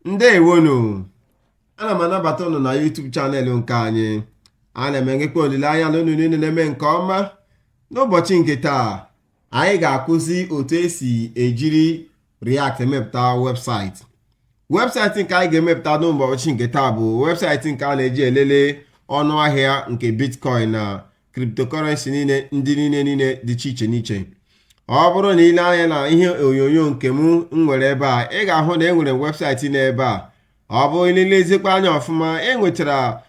Ndewonu, ana m anabata unu na YouTube channel nke anyị. Ana m enwekwa olileanya na unu niile na-eme nke ọma. N'ụbọchị nke taa, anyị ga-akụzi otu esi ejiri React emepụta webụsaịtị. Webụsaịtị nke anyị ga-emepụta n'ụbọchị nke taa bụ webụsaịtị nke a na-eji elele ọnụahịa nke Bitcoin na cryptocurrency ndị niile dị iche iche. Ọ bụrụ na ile anya na ihe onyonyo nke m nwere ebe a, ị ga-ahụ na enwere webụsaịtị n'ebe a. Ọ bụ ilezikwa anya ọfụma, enwetara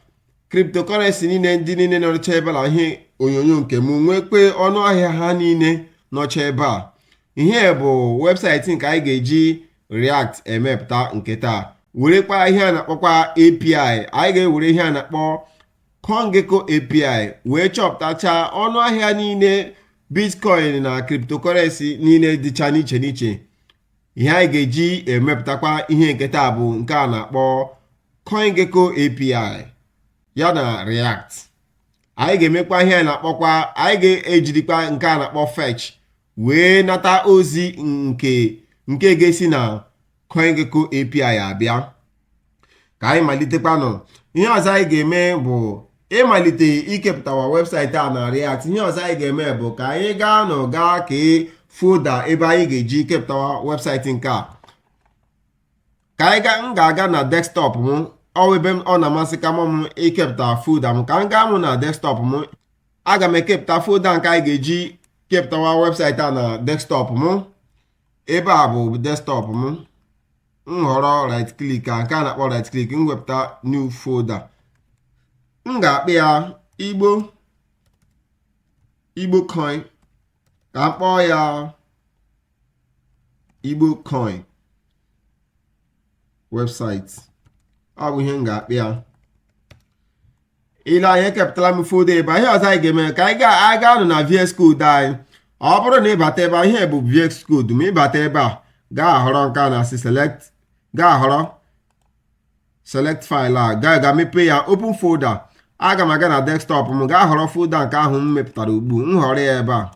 cryptocurrency ndị niile nọcha ebe na ihe onyonyo nke m nwekwe ọnụahịa ha niile nọcha ebe a. Ihe bụ webụsaịtị nke anyị ga-eji React emepụta nke taa. Werekwa ihe a na-akpọkwa API. Anyị ga-ewere ihe a na-akpọ CoinGecko API wee chọpụtacha ọnụahịa niile Bitcoin na cryptocurrency niile dịcha n'iche. Ihe anyị ga-eji emepụtakwa ihe nke taa bụ nke a na-akpọ CoinGecko API ya na React. Anyị ga-emekwa ihe a na-akpọkwa, anyị ga-ejirikwa nke a na-akpọ fetch wee nata ozi nke ga-esi na CoinGecko API abịa. Ka anyị malitekwanụ. Ihe ọzọ anyị ga-eme bụ ịmalite ikepụtawa webụsaịtị a na React. Ihe ọzọ anyị ga-eme bụ ka anyị gaa kee folda ebe anyị ga-eji kepụtawa webụsaịtị nke a. M ga-aga na desktop m, ọ ebe ọ na-amasị ka m ikepụta folda m. Ka m gaa mụ na desktop m, aga m ekepụta folda nke anyị ga-eji kepụtawa webụsaịtị a na desktop m. Ebe a bụ desktop m. M họrọ right click, nke a na-akpọ right click, m wepụta new folder. M ga-akpọ ya igbo coin, ka m kpọọ ya igbo coin website. Ọ bụ ihe m ga-akpọ ya. Ile anya ekepụtala m folder ebe. Ihe ọzọ anyị ga-eme ka anyị ga-anọ na VS Code anyị. Ọ bụrụ na ịbata ebe a, ihe bụ VS Code, ma ịbata ebe a ga-ahọrọ nke a na-asị select, ga-ahọrọ select file a, ga-emepe ya open folder. Aga m aga na desktop m, ga-ahọrọ folder nke ahụ m mepụtara ugbu. M họrọ ya ebe a,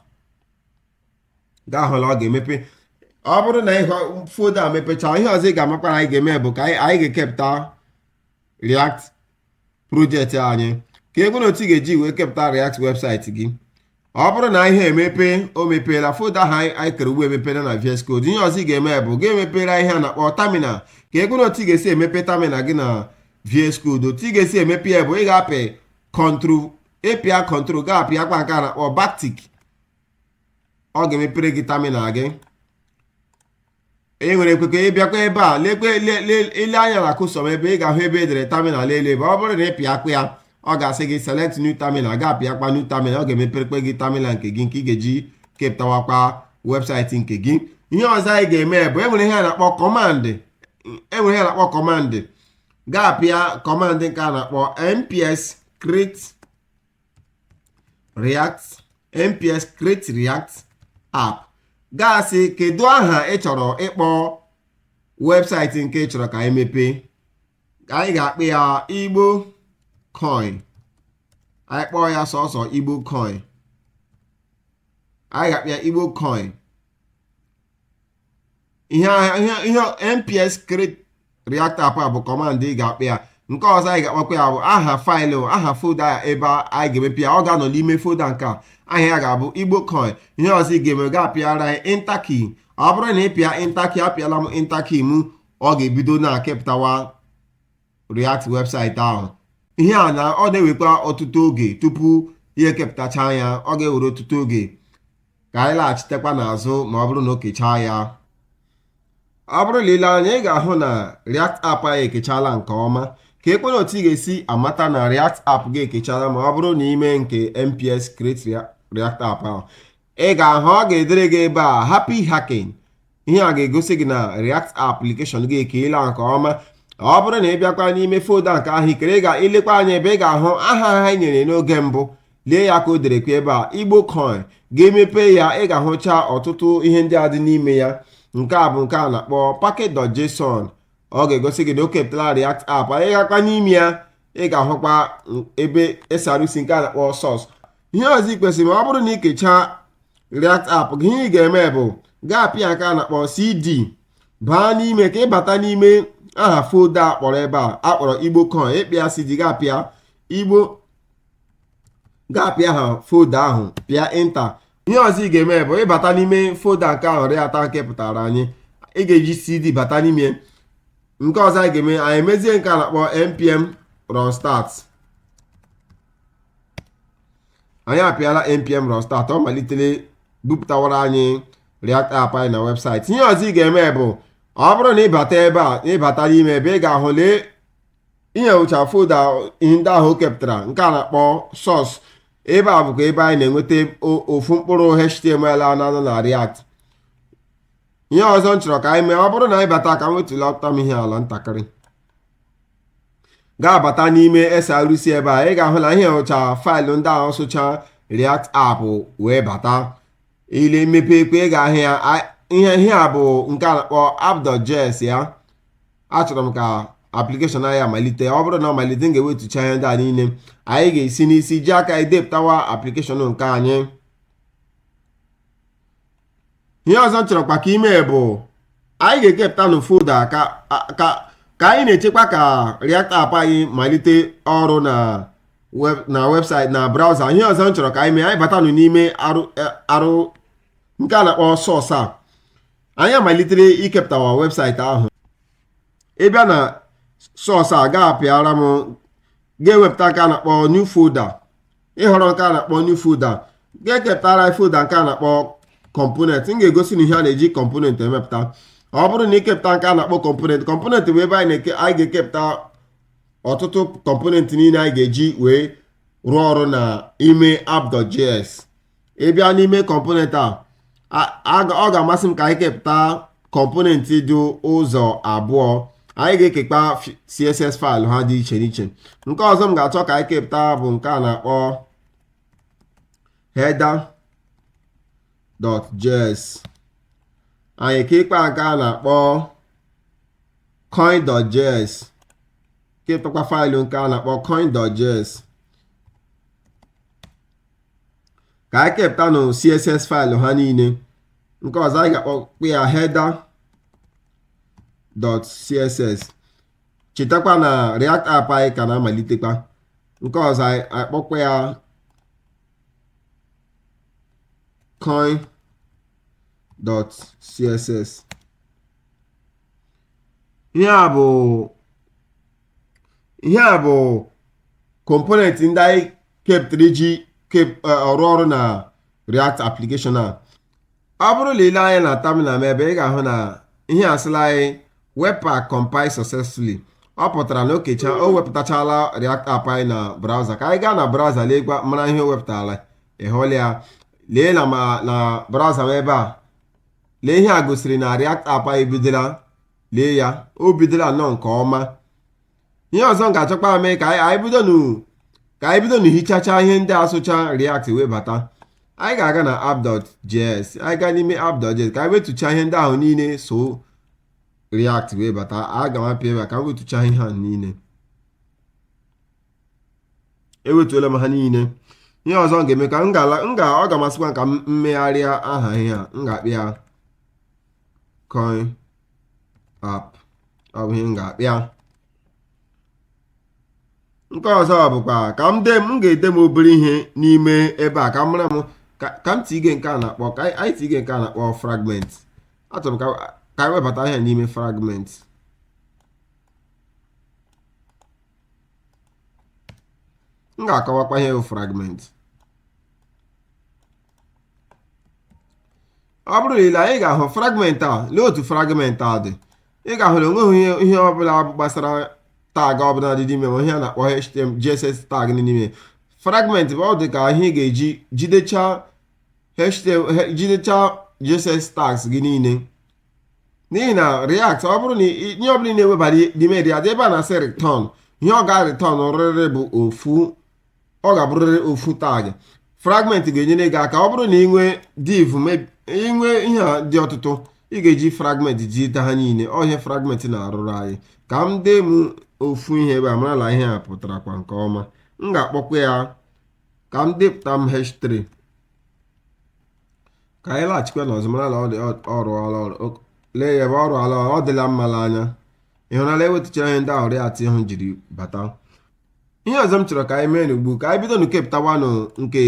ga-ahọrọ, ọ ga-emepe. Ọ bụrụ na ihe folder a mepecha, ihe ọzọ ị ga-amakwa na anyị ga-eme bụ ka anyị ga-ekepụta React project anyị. Ka ego na otu ị ga-eji wee kepụta React website gị. Ọ bụrụ na ihe emepe, o mepeela folder ahụ anyị kere ugbu emepela na VS Code. Ihe ọzọ ị ga-eme bụ ga-emepere ihe a na-akpọ terminal. Ka ego na otu ị ga-esi emepe terminal gị na VS Code. Otu ị ga-esi emepe ya bụ ị ga-apị API control, ga-apị akpa nke a na-akpọ backtick. Ọ ga-emepere gị terminal gị. E nwere ekwekwe ịbịakwa ebe a, ile anya na kụsọm ebe ị ga-ahụ ebe edere terminal ebe. Ọ bụrụ na ị pịa akpa ya, ọ ga-asị gị select new terminal, ga-apịa akpa new terminal. Ọ ga-emeperekwe gị terminal nke gị nke ị ga-eji kepụtawakwa webụsaịtị nke gị. Ihe ọzọ anyị ga-eme bụ enwere ihe a na-akpọ command. Ga-apịa command nke a na-akpọ nps create react app. Ga-asị kedu aha ị chọrọ ịkpọ webụsaịtị nke ị chọrọ ka anyị mepee. Anyị ga-akpọ ya igbo coin. Anyị kpọọ ya sọsọ igbo coin. Anyị ga-akpọ ya igbo coin. Ihe nps create react app bụ command ị ga-akpọ ya. Nke ọzọ anyị ga-akpọkwa ya bụ aha faịlụ, aha folder ebe anyị ga-emepe ya. Ọ ga-anọ n'ime folder nke a. Aha ya ga-abụ igbo coin. Ihe ọzọ ị ga-eme, ga-apịara anyị enter key. Ọ bụrụ na ị pịa enter key, apịala m enter key m, ọ ga-ebido na-akepụtawa React website ahụ. Ihe a ọ na-ewekwa ọtụtụ oge tupu ihe kepụtacha ya. Ọ ga-ewere ọtụtụ oge. Ka anyị laghachitekwa n'azụ ma ọ bụrụ na o kechaa ya. Ọ bụrụ na ile anya, ị ga-ahụ na React app anyị ekechala nke ọma. Ka ekwena otu ị ga-esi amata na React app gị ekechala ma ọ bụrụ na ime nke nps create React app ahụ. Ị ga-ahụ ọ ga-edere gị ebe a happy hacking. Ihe a ga-egosi gị na React application gị ekeela nke ọma. Ọ bụrụ na ị bịakwa n'ime folder nke ahụ ikere, ilekwa anya ebe ị ga-ahụ aha ha nyere n'oge mbụ. Lee ya ka o derekwa ebe a igbo coin. Ga-emepe ya, ị ga-ahụcha ọtụtụ ihe ndị a dị n'ime ya. Nke a bụ nke a na-akpọ package.json. Ọ ga-egosi gị na o kepụtara React app. Anyị gakwa n'ime ya, ị ga-ahụkwa ebe SRC nke a na-akpọ source. Ihe ọzọ ị kwesịrị, ma ọ bụrụ na ị kechaa React app gị, ihe ị ga-eme bụ gaa apịa nke a na-akpọ cd, baa n'ime. Ka ịbata n'ime aha folda akpọrọ ebe a akpọrọ igbo coin ịkpịa cd ga-apịa igbo ga-apịa ha folda ahụ pịa enter. Ihe ọzọ ị ga-eme bụ ịbata n'ime folda nke ahụ React nke pụtara anyị, ị ga-eji cd bata n'ime. Nke ọzọ anyị ga-eme, anyị emezie nke a na-akpọ npm run start. Anyị apịala npm run start, ọ malitere bupụtawara anyị React app anyị na webụsaịtị. Ihe ọzọ ị ga-eme bụ ọ bụrụ na ịbata ebe a ịbata n'ime ebe ị ga-ahụ lee inyecha folda ihe ndị ahụ o kepụtara nke a na-akpọ source. Ebe a bụkwa ebe anyị na-enweta ofu mkpụrụ HTML anọ na React. Ihe ọzọ m chọrọ ka anyị mee, ọ bụrụ na anyị bata ka m wetụlata m ihe ala ntakịrị, ga-abata n'ime src ebe a ị ga-ahụ na ihe ụcha faịlụ ndị ahụ sụcha React app wee bata ile mepe ekwe ị ga-ahụ ya ihe a bụ nke a na-akpọ app.js ya. Achọrọ m ka application anyị amalite. Ọ bụrụ na ọ malite m ga-ewetucha ihe ndị a niile. Anyị ga-esi n'isi ji aka idepụtawa application nke anyị. Ihe ọzọ m chọrọ ka ime bụ anyị ga-ekepụta na folda ka anyị na-echekwa ka React app anyị malite ọrụ na webụsaịtị na browser. Ihe ọzọ m chọrọ ka anyị mee, anyị batanụ n'ime arụ nke a na-akpọ source a. Anyị amalitere ikepụtawa webụsaịtị ahụ. Ị bịa na source a ga-apịara m ga-ewepụta nke a na-akpọ new folder. Ịhọrọ nke a na-akpọ new folder ga-ekepụtara anyị folder nke a na-akpọ component. M ga-egosi na ihe a na-eji component emepụta. Ọ bụrụ na ikepụta nke a na-akpọ component bụ ebe anyị ga-ekepụta ọtụtụ component niile anyị ga-eji wee rụọ ọrụ na ime app.js. Ị bịa n'ime component ọ ga-amasị m ka anyị kepụta component dị ụzọ abụọ. Anyị ga-ekekpa css faịlụ ha dị iche n'iche. Nke ọzọ m ga-achọ ka anyị kepụta bụ nke a na-akpọ header.js. Anyị kekpa nke a na-akpọ coin.js. Kepụtakwa faịlụ nke a na-akpọ coin.js. Ka anyị kepụta na css faịlụ ha niile. Nke ọzọ anyị ga-akpọkwa ya header.css. Chetakwa na React app anyị ka na-amalitekwa. Nke ọzọ anyị akpọkwa ya coin.css. Ihe a bụ component ndị anyị kepụtara iji ọrụ ọrụ na React application a. Ọ bụrụ na ile anya na terminal ebe ị ga-ahụ na ihe asịla anyị webpack compile successfully. Ọ pụtara na o wepụtachala React app anyị na browser. Ka anyị gaa na browser lee mara ihe o wepụtara. Ị hụla ya, lee na browser ebe a, lee ihe a gosiri na React app anyị bidola. Lee ya, o bidola nnọọ nke ọma. Ihe ọzọ m ga-achọkwa mee ka anyị bido na hichacha ihe ndị asụcha React webata. Anyị ga-aga na app.js. Anyị gaa n'ime app.js ka anyị wetucha ihe ndị ahụ niile so React webata. Aga m apịa ebe a ka m wetucha ihe ha niile. Ewetuola m ha niile. Ihe ọzọ m ga-eme ka ọ ga-amasịkwa ka m mmegharịa aha ihe a. M ga-akpịa coin app. Ọ bụ ihe m ga-akpịa. Nke ọzọ bụkwa ka m ga-ede m obere ihe n'ime ebe a ka m mara m ka m tige nke a na-akpọ ka anyị tige nke a na-akpọ fragment. Achọrọ m ka anyị webata ihe n'ime fragment. M ga-akọwakwa ihe bụ fragment. Ọ bụrụ na ile anyị ga-ahụ fragment a, lee otu fragment a dị. Ị ga-ahụ na onweghị ihe ọbụla gbasara tag ọbụla dị n'ime ma ihe a na-akpọ HTML JSS tag n'ime. Fragment bụ ọ dị ka ihe ị ga-eji jidecha JSS tags gị niile. N'ihi na React ọ bụrụ na ihe ọbụla na-ewebara n'ime React ebe a na-asị return, ihe ọ ga-return rịrị bụ ọ ga-abụrịrị ofu tag. Fragment ga-enyere gị aka ọ bụrụ na ị nwee div inwe ihe a dị ọtụtụ, ị ga-eji fragment jide ha niile. Ọ ihe fragment na-arụrụ anyị. Ka m dee m ofu ihe ebe a marala ihe a pụtara kwa nke ọma. M ga-akpọkwa ya ka m depụta m h3 ka anyị laghachikwa n'ọzọ marala ọ rụọla ọrụ. Lee ya ebe ọ rụọla ọrụ, ọ dịla mma n'anya. ịhụnala ewetụchara ihe ndị ahụ React ahụ jiri bata. Ihe ọzọ m chọrọ ka anyị mee n'ugbu ka anyị bido kepụtawanụ nke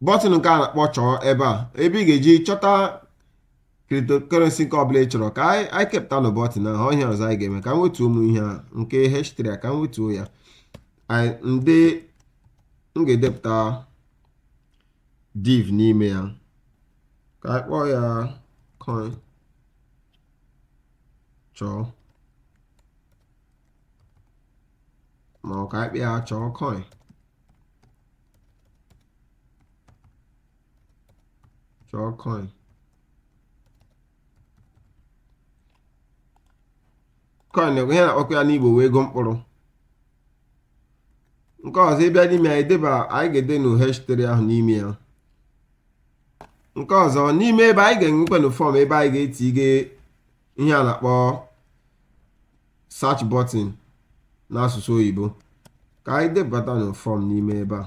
bọtịn nke a na-akpọ chọọ ebe a, ebe ị ga-eji chọta cryptocurrency nke ọbụla ị chọrọ ka anyị kepụta nụ bọtịn ahụ. Ihe ọzọ anyị ga-eme ka m wetuo ụmụ ihe a nke h3 ka m wetuo ya. M ga-edepụta div n'ime ya ka anyị kpọọ ya coin chọọ, ma ọ ka anyị kpịa chọọ coin. Chọọ coin. Coin bụ ihe na-akpọkwa ya n'Igbo wee ego mkpụrụ. Nke ọzọ ịbịa n'ime ya edeba, anyị ga-ede nu h3 ahụ n'ime ya. Nke ọzọ n'ime ebe anyị ga-enwekwanụ fọm ebe anyị ga-etige ihe a na-akpọ search button n'asụsụ oyibo. Ka anyị debata nụ fọm n'ime ebe a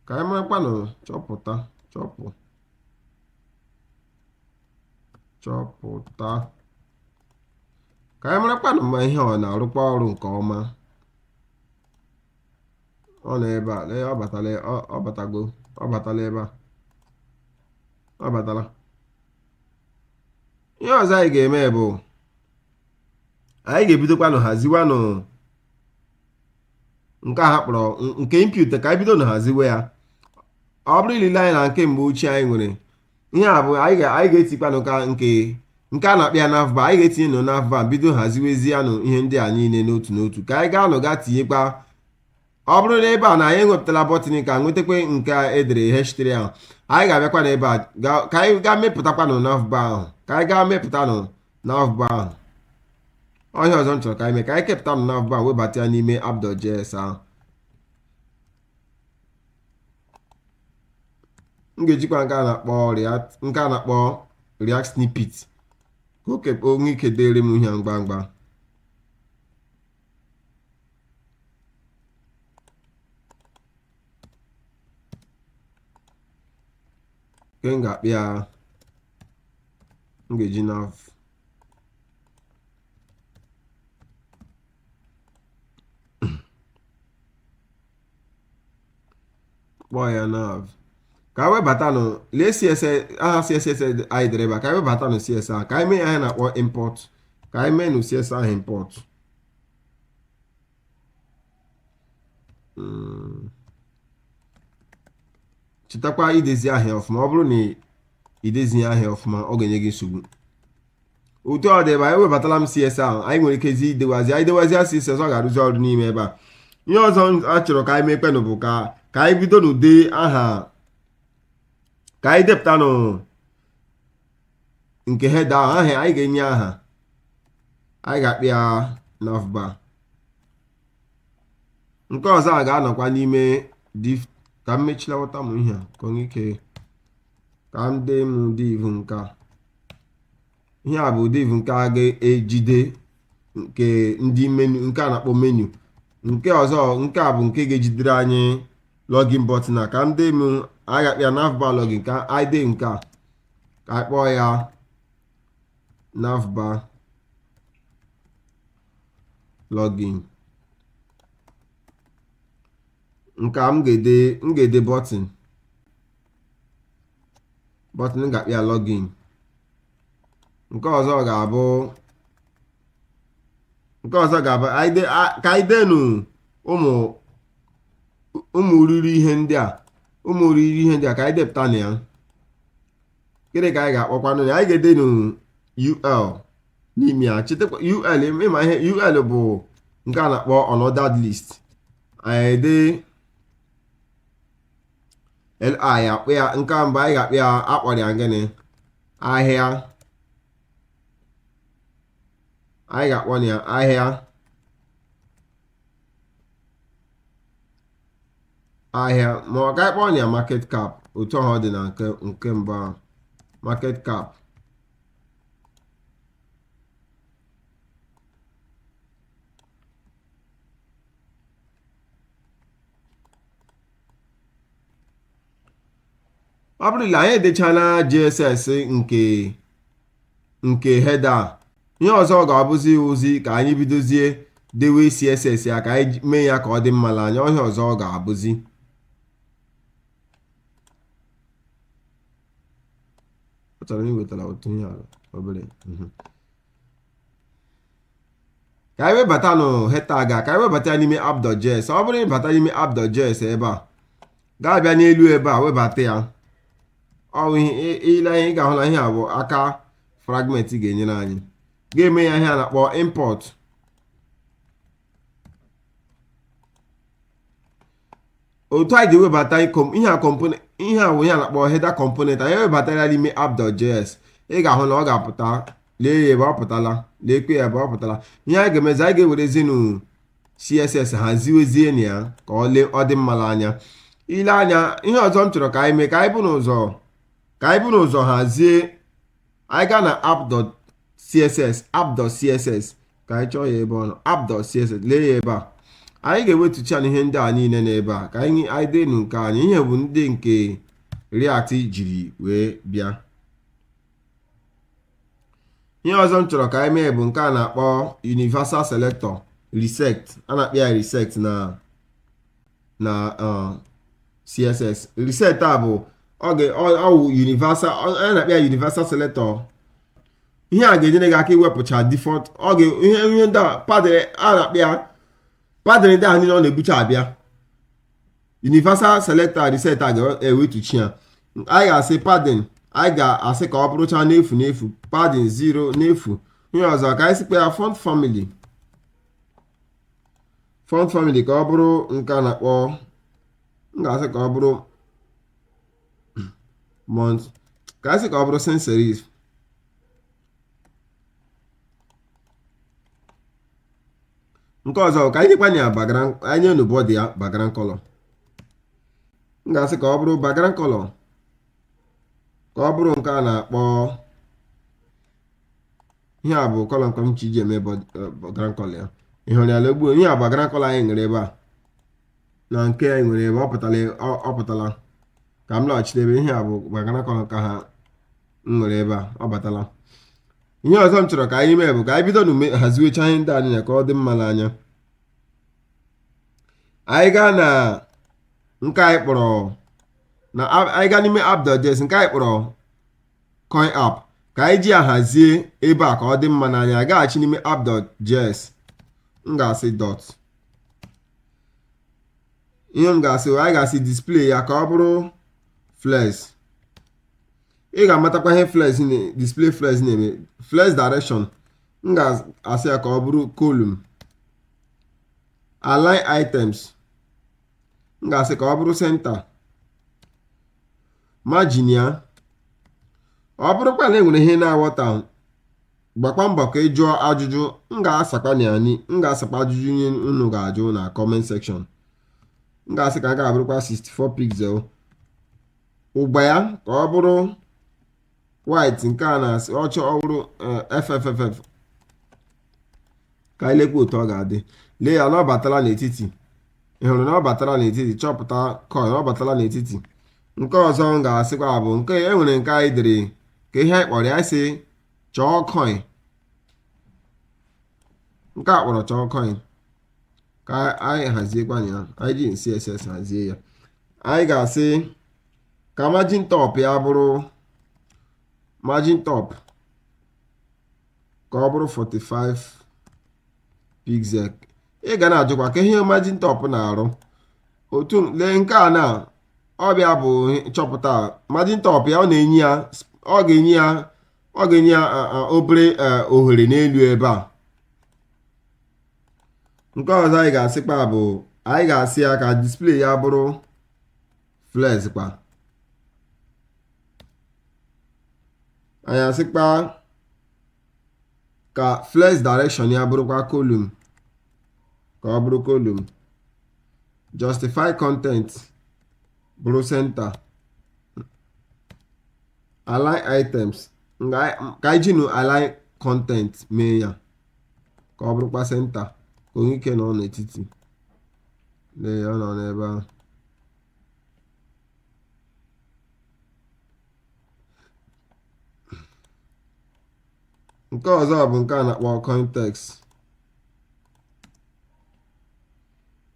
ka anyị marakwanụ chọpụta ka anyị marakwanụ ma ihe ọ na-arụkwa ọrụ nke ọma. Ọ nọ ebe a, ọ batala ebe a, ọ batala. Ihe ọzọ anyị ga-eme bụ anyị ga-ebidokwanụ haziwanụ nke a ha kpọrọ nke input ka anyị bido na haziwe ya. Ọ bụrụ ilile anyị na nke mgbe ochie anyị nwere ihe a bụ anyị ga-etikwanụ ka nke a na-akpị ya navbar, anyị ga-etinye nụ navbar bido haziwezianụ ihe ndị a niile n'otu n'otu ka anyị ga-anọ ga tinyekwa. Ọ bụrụ na ebe a na anyị enwepụtala bọtịn ka nwetakwa nke edere h3 ahụ, anyị ga-abịakwa n'ebe a ka anyị gaa mepụtakwanụ navbar ahụ ka anyị gaa mepụtanụ navbar ahụ. Onye ọzọ m chọrọ ka anyị mee ka anyị kepụta nụ navbar webata ya n'ime app.js ahụ. M ga-ejikwa nke a na-akpọ React snippet ka onwe ike dere m ihe mgbamgba. Nke m ga-akpị ya, m ga-eji nav kpọọ ya nav ka anyị webatanụ lee CSS aha CSS anyị dere ebe a ka anyị webatanụ CSS ahụ ka anyị mee ya ihe na-akpọ import ka anyị mee nụ CSS ahụ import. Chetakwa idezi ahịa ọfụma. Ọ bụrụ na idezighị ahịa ọfụma ọ ga-enye gị nsogbu. Otu ọ dị ebe anyị webatala m CSS ahụ, anyị nwere ike anyị dewazia CSS ọ ga-arụzi ọrụ n'ime ebe a. Ihe ọzọ a chọrọ ka anyị mekpenụ bụ ka anyị bido n'ude aha, ka anyị depụtanụ nke header ahụ. Aha anyị ga-enye aha, anyị ga-akpị ya navbar. Nke ọzọ a ga-anọkwa n'ime div. Ka m mechilawata m ihe a ka onye ike ka m dee m div nke a. Ihe a bụ div nke a ga-ejide nke ndị menu nke a na-akpọ menu. Nke ọzọ nke a bụ nke ga-ejidere anyị login button a. Ka m dee m anyị ga-akpị ya navbar login ka anyị dee nke a ka anyị kpọọ ya navbar login. Nke a m ga-ede button m ga-akpị ya login. Nke ọzọ ga-abụ ka anyị deenụ ụmụ oriri ihe ndị a ka anyị depụta na ya. Gịnị ka anyị ga-akpọkwanụ ya? Anyị ga-edenụ ul n'ime ya. Chetakwa ul, ịma ihe ul bụ nke a na-akpọ unordered list. Anyị ede li akpụ ya. Nke mbụ anyị ga-akpụ ya akpọrọ ya gịnị? Ahịa. Anyị ga-akpọ ya ahịa ma ọ ga akpọ ya market cap. Otu ọha ọ dị na nke mbụ ahụ, market cap. Ọ bụrụ na anyị edechala JSS nke header ihe ọzọ ọ ga-abụzi ozi ka anyị bidozie dewe CSS ya ka anyị mee ya ka ọ dị mma n'anya. Ihe ọzọ ọ ga-abụzi chọrọ iwetara otu ihe ala obere ka anyị webata nụ header ka anyị webata ya n'ime app.js. Ọ bụrụ ịbata n'ime app.js ebe a ga-abịa n'elu ebe a webata ya. Ile ihe ị ga-ahụ na ihe a bụ aka fragment ga-enyere anyị, ga-eme ya ihe a na-akpọ import. Otu anyị ga-ewebata ihe a component, ihe a bụ ihe a na-akpọ header component. Anyị webata ya n'ime app.js. Ị ga-ahụ na ọ ga-apụta, lee ya ebe ọ pụtala, leekwe ya ebe ọ pụtala. Ihe anyị ga-emezi, anyị ga-ewerezinu CSS haziwezie na ya ka ọ dị mma n'anya. Ile anya, ihe ọzọ m chọrọ ka anyị mee, ka anyị bụ n'ụzọ hazie. Anyị gaa na app.css ka anyị chọọ ya ebe ọ nọ, app.css, lee ya ebe a. Anyị ga-ewetucha n'ihe ndị a niile n'ebe a ka anyị denu nke anyị. Ihe bụ ndị nke React jiri wee bịa. Ihe ọzọ m chọrọ ka anyị mee bụ nke a na-akpọ universal selector resect. A na-akpọ ya resect na CSS. Reset a bụ ọwụ universal, a na-akpọ ya universal selector. Ihe a ga-enyere gị aka iwepụcha default. Ihe ndị a na-akpọ ya pattern ndị a niile ọ na-ebucha abịa. Universal selector reset a ga-ewetuchi ya. Anyị ga-asị pattern, anyị ga-asị ka ọ bụrụcha n'efu n'efu, padding 0 n'efu. Ihe ọzọ ka anyị sịkwa ya font family ka ọ bụrụ nke a na-akpọ, m ga-asị ka ọ bụrụ month, ka anyị sị ka ọ bụrụ sans serif. Nke ọzọ ka anyị nyekwana ya background, anyị nye body ya background color. M ga-asị ka ọ bụrụ background color, ka ọ bụrụ nke a na-akpọ, ihe a bụ color nke m ji eme background color ya. Ị hụrụ ya legbuo, ihe a background color anyị nwere ebe a na nke anyị nwere ebe ọ pụtala. Ka m laghachite ebe ihe a bụ background color ka ha nwere ebe a, ọ batala. Ihe ọzọ m chọrọ ka anyị mee bụ ka anyị bido haziwecha ihe ndị a niile ka ọ dị mma n'anya. Anyị gaa na nke anyị kpọrọ anyị gaa n'ime app.js nke anyị kpọrọ coin app ka anyị ji ya hazie ebe a ka ọ dị mma n'anya. Agaghachi n'ime app.js, m ga-asị dot. Ihe m ga-asị, anyị ga-asị display ya ka ọ bụrụ flex. Ị ga-amatakwa ihe display flex na-eme. Flex direction, m ga-asị ya ka ọ bụrụ column. Align items, m ga-asị ka ọ bụrụ center. Margin ya, ọ bụrụkwa na enwere ihe na-aghọta, gbakwa mbọ ka ị jụọ ajụjụ. M ga-asakwa ajụjụ nye unu ga-ajụ na comment section. M ga-asị ka a ga-abụrụkwa 64 pixel. Ụgba ya ka ọ bụrụ white, nke a na-asị ọcha ọ bụrụ FFFF. Ka anyị lekwa otu ọ ga-adị. Lee ya na ọ batala n'etiti. Ị hụrụ na ọ batala n'etiti, chọpụta coin, ọ batala n'etiti. Nke ọzọ m ga-asịkwa bụ nke enwere nke anyị dere ka ihe anyị kpọrọ ya sị chọọ coin. Nke a kpọrọ chọọ coin ka anyị haziekwa ya. Anyị ji CSS hazie ya. Anyị ga-asị ka margin top ya bụrụ margin top ka ọ bụrụ 45 pixel. Ị ga na-ajụkwa ka ihe margin top na-arụ. Otu lee nke a na ọbịa bụ chọpụta margin top ya, ọ ga-enye ya obere ohere n'elu ebe a. Nke ọzọ anyị ga-asịkwa bụ anyị ga-asị ya ka display ya bụrụ flex kwa. Anyị asịkwa ka flex direction ya bụrụkwa column, ka ọ bụrụ column. Justify content bụrụ center. Align items, ka anyị ji align content mee ya ka ọ bụrụkwa center, ka onye ike nọ n'etiti. Lee ya, ọ nọ n'ebe ahụ. nke ọzọ bụ nke a na-akpọ context.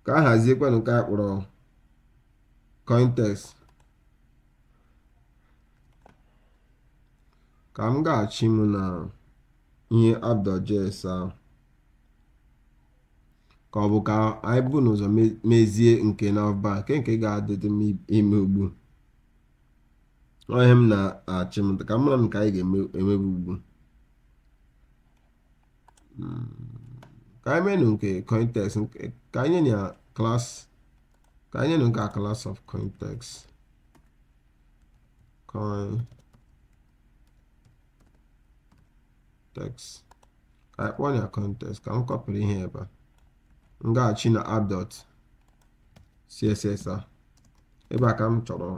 ka a haziekwanụ nke a kpọrọ context. ka m ga-achị m na ihe app.js ahụ, ka ọ bụ ka anyị bụ n'ụzọ mezie nke navbar nke ga-adịdị m ime ugbu ihe m na-achị m ka mara m ka anyị ga-emebu ugbu. ka anyị menụ nke context, ka anyị nye ya class, ka anyị nye nke a class of context text, ka anyị kpọọ ya context. ka m kọpịrị ihe ebe a, m gaghachi na app.css a, ebe a ka m chọrọ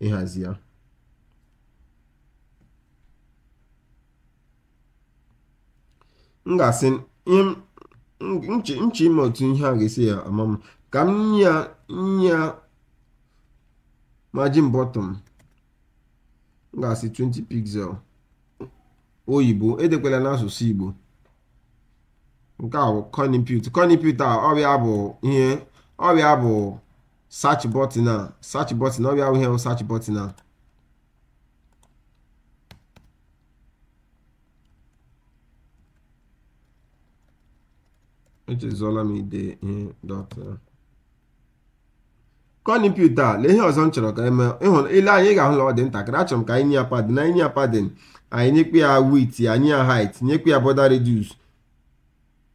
ịhazi ya. m ga-asị nchi ime otu ihe a ga-esi ya ama m, ka m nya margin bottom, m ga-asị 20 pixel oyibo, edekwala n'asụsụ Igbo. nke a bụ coin input a, ọbịa bụ search button a, ọbịa bụ ihe search button a. echezuola m ide ihe dot coin input a. lee ihe ọzọ m chọrọ ka eme, ile anyị ga-ahụ na ọ dị ntakịrị. achọrọ m ka anyị nye ya padding, na anyị nye ya padding, anyị nyekwa ya width, anyị ya height, nyekwa ya border radius,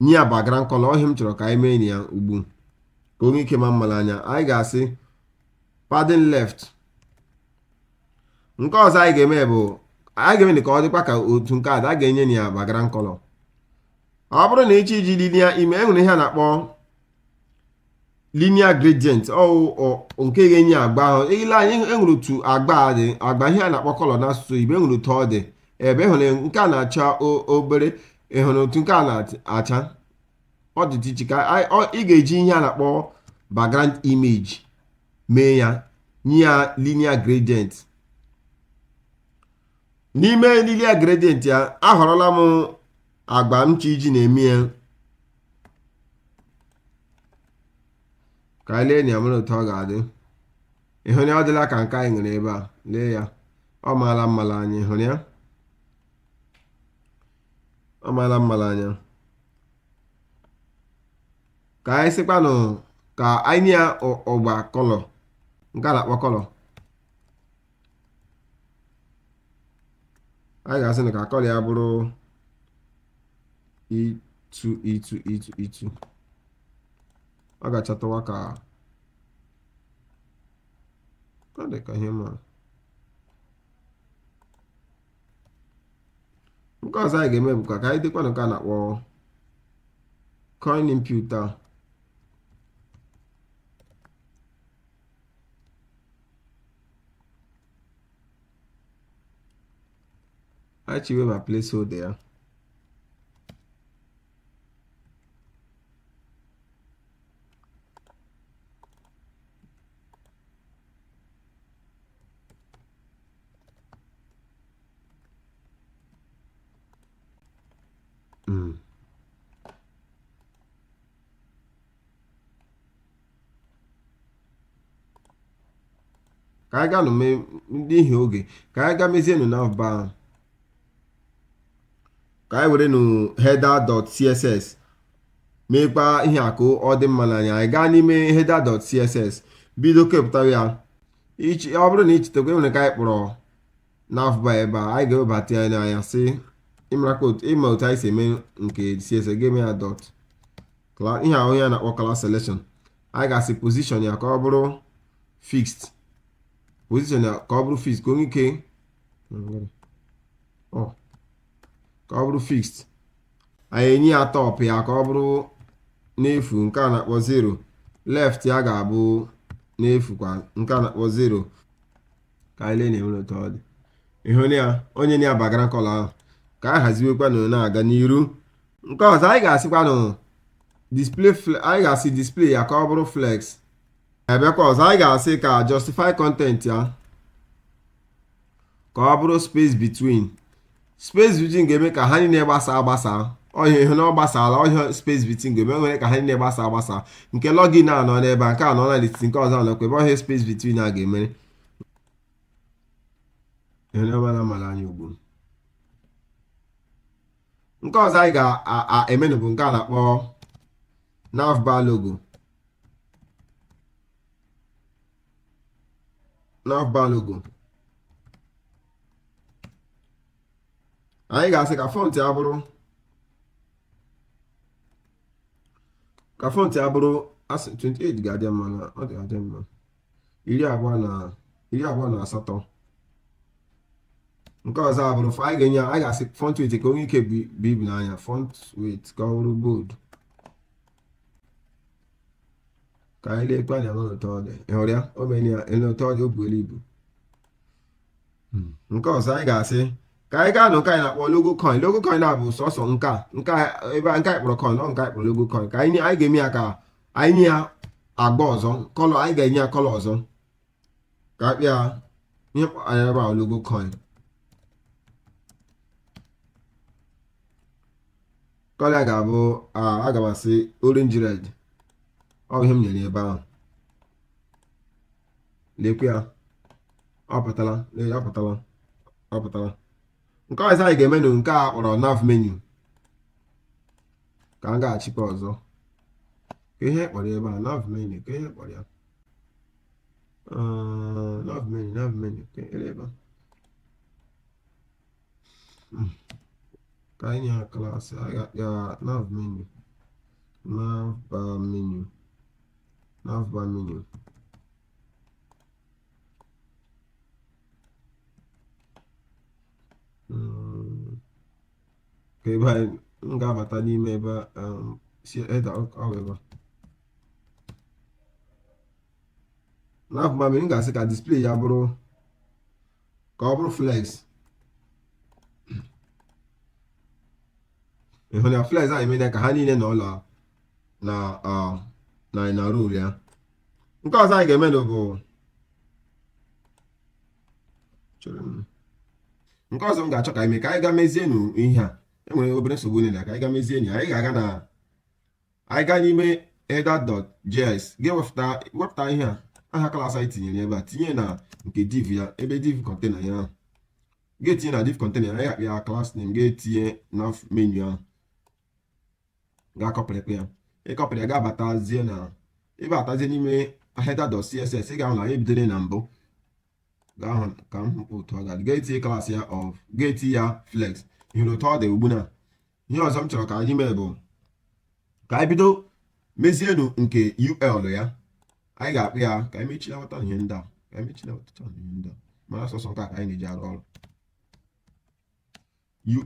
nye ya background color. ọhịa m chọrọ ka anyị mee ya ugbu ka onye ike ma mmala anya. anyị ga-asị padding left. nke ọzọ anyị ga-eme bụ anyị ga-eme ka ọ dịkwa ka otu nke a ga-enye ya background color. ọ bụrụ na ịchọ iji linear ime, enwere ihe a na-akpọ linear gradient nke ga-enye agba ahụ. ile anyị enwere otu agba ihe a na-akpọ color n'asụsụ Igbo, enwere otu ọ dị ebe ịhụrụ nke a na-acha obere, ịhụrụ otu nke a na-acha, ọ dị iche ka ị ga-eji ihe a na-akpọ background image mee ya, nye ya linear gradient. n'ime linear gradient ya, ahọrọla m agba m chọ iji na-eme ya. ka anyị lee na ya mara otu ọ ga-adị. ịhụrụ ya, ọ dịla ka nke anyị nwere ebe a. lee ya, ọ maala mmala anya. ịhụrụ ya, ọ maala mmala anya. ka anyị sịkwanụ ka anyị nye ya ọgba kọlọ, nke a na-akpọ kọlọ. anyị ga-asị na ka kọlọ ya bụrụ itu. ọ ga-achọtawa ka ọ dị ka ihe ma. nke ọzọ anyị ga-eme bụ ka anyị dịkwa nke a na-akpọ coin input a. anyị chiwe ma placeholder ya. ka anyị gaa n'ihi oge, ka anyị gaa mezienụ navbar ahụ. ka anyị were header.css meekwa ihe akụ ọ dị mma n'anya. anyị gaa n'ime header.css bido kepụtara ya. ọ bụrụ na ichetakwa, enwere ka anyị kpọrọ navbar ebe a, anyị ga-ewebata ya n'anya sị ịma otu anyị si eme nke css, ga-eme ya dot ihe ahụ ya na-akpọ class selection. anyị ga-asị position ya ka ọ bụrụ fixed, ka ọ bụrụ fixed, ka onye ike ka ọ bụrụ fixed. anyị enye ya top ya ka ọ bụrụ n'efu, nke a na-akpọ 0. left ya ga-abụ n'efu kwa, nke a na-akpọ 0. ka anyị lee na-enwere otu ọ dị. ịhụ ya, onye na ya background color ahụ. ka anyị haziwekwanụ na-aga n'iru. nke ọzọ anyị ga-asịkwanụ display, anyị ga-asị display ya ka ọ bụrụ flex. ebekwa ọzọ anyị ga-asị ka justify content ya ka ọ bụrụ space between. space between ga-eme ka ha niile gbasa ọhịa ihe na ọ gbasara ọhịa space between ga-eme nwere ka ha niile gbasa nke login a nọ n'ebe a nke a nọ na list nke ọzọ nọkwa ebe ọhịa space between a ga-emere ihe na mara anya ugbu nke ọzọ anyị ga-emenụ bụ nke a na-akpọ navbar logo anyị ga-asị ka font ya bụrụ asị 28 ga-adị mma na ọ ga-adị mma 28 nke ọzọ abụrụ anyị ga-asị font weight ka onye ike bụ ibu n'anya font weight ka ọ bụrụ bold ka anyị lekwa anya n'ụtọ ọ dị ịhụrụ ya o mere ya n'ụtọ ọ dị o buelu ibu nke ọzọ anyị ga-asị ka anyị gaa nụ nke anyị na-akpọ logo coin na-abụ sọsọ nka ebe nke anyị kpọrọ coin ọ nke anyị kpọrọ logo coin ka anyị ga-eme ya ka anyị nye ya agba ọzọ kọlọ anyị ga-enye ya kọlọ ọzọ ka akpịa ihe anyị ebe a logo coin kọlọ ya ga-abụ aga m asị orange red ọ bụ ihe m nyere ebe ahụ lekwe ya ọ pụtara nke ọzọ anyị ga-eme nke a kpọrọ nav menu ka m gaghachikwa ọzọ ka ihe kpọrọ ebe a nav menu ka ihe kpọrọ ya nav menu ka ebe ka anyị nye ha klaasị anyị ga-akpịa navbar menu ka ebe anyị m ga-abata n'ime ebe si header ebe navbar menu m ga-asị ka display ya bụrụ ka ọ bụrụ flex ịhụ na flex anyị eme ka ha niile nọ na rol ya nke ọzọ anyị ga-eme bụ nke ọzọ m ga-achọ ka anyị mee ka anyị gaa mezie ihe a enwere obere nsogbu niile ka anyị gaa mezie enyi anyị ga-aga na anyị gaa n'ime header.js ga-ewepụta ihe a aha klaasị anyị tinyere ebe a tinye na nke div ya ebe div kọntena ya ahụ ga-etinye na div kọntena ya anyị ga-akpị ya class name ga-etinye na menu ahụ ga-akọpịrịkwa ya ịkọpịrị ya ga-abatazie na ịbatazie n'ime header.css ị ga-ahụ na anyị bidoro na mbụ ga-ahụ ka m hụ otu ọ ga-adị ga-etinye klaasị ya ga-etinye ya flex ihe otu ọ dị ugbu na ihe ọzọ m chọrọ ka anyị mee bụ ka anyị bido mezienụ nke ul ya anyị ga-akpụ ya ka anyị mechilawata ihe ndị a mara sọsọ nke a ka anyị na-eji arụ ọrụ ul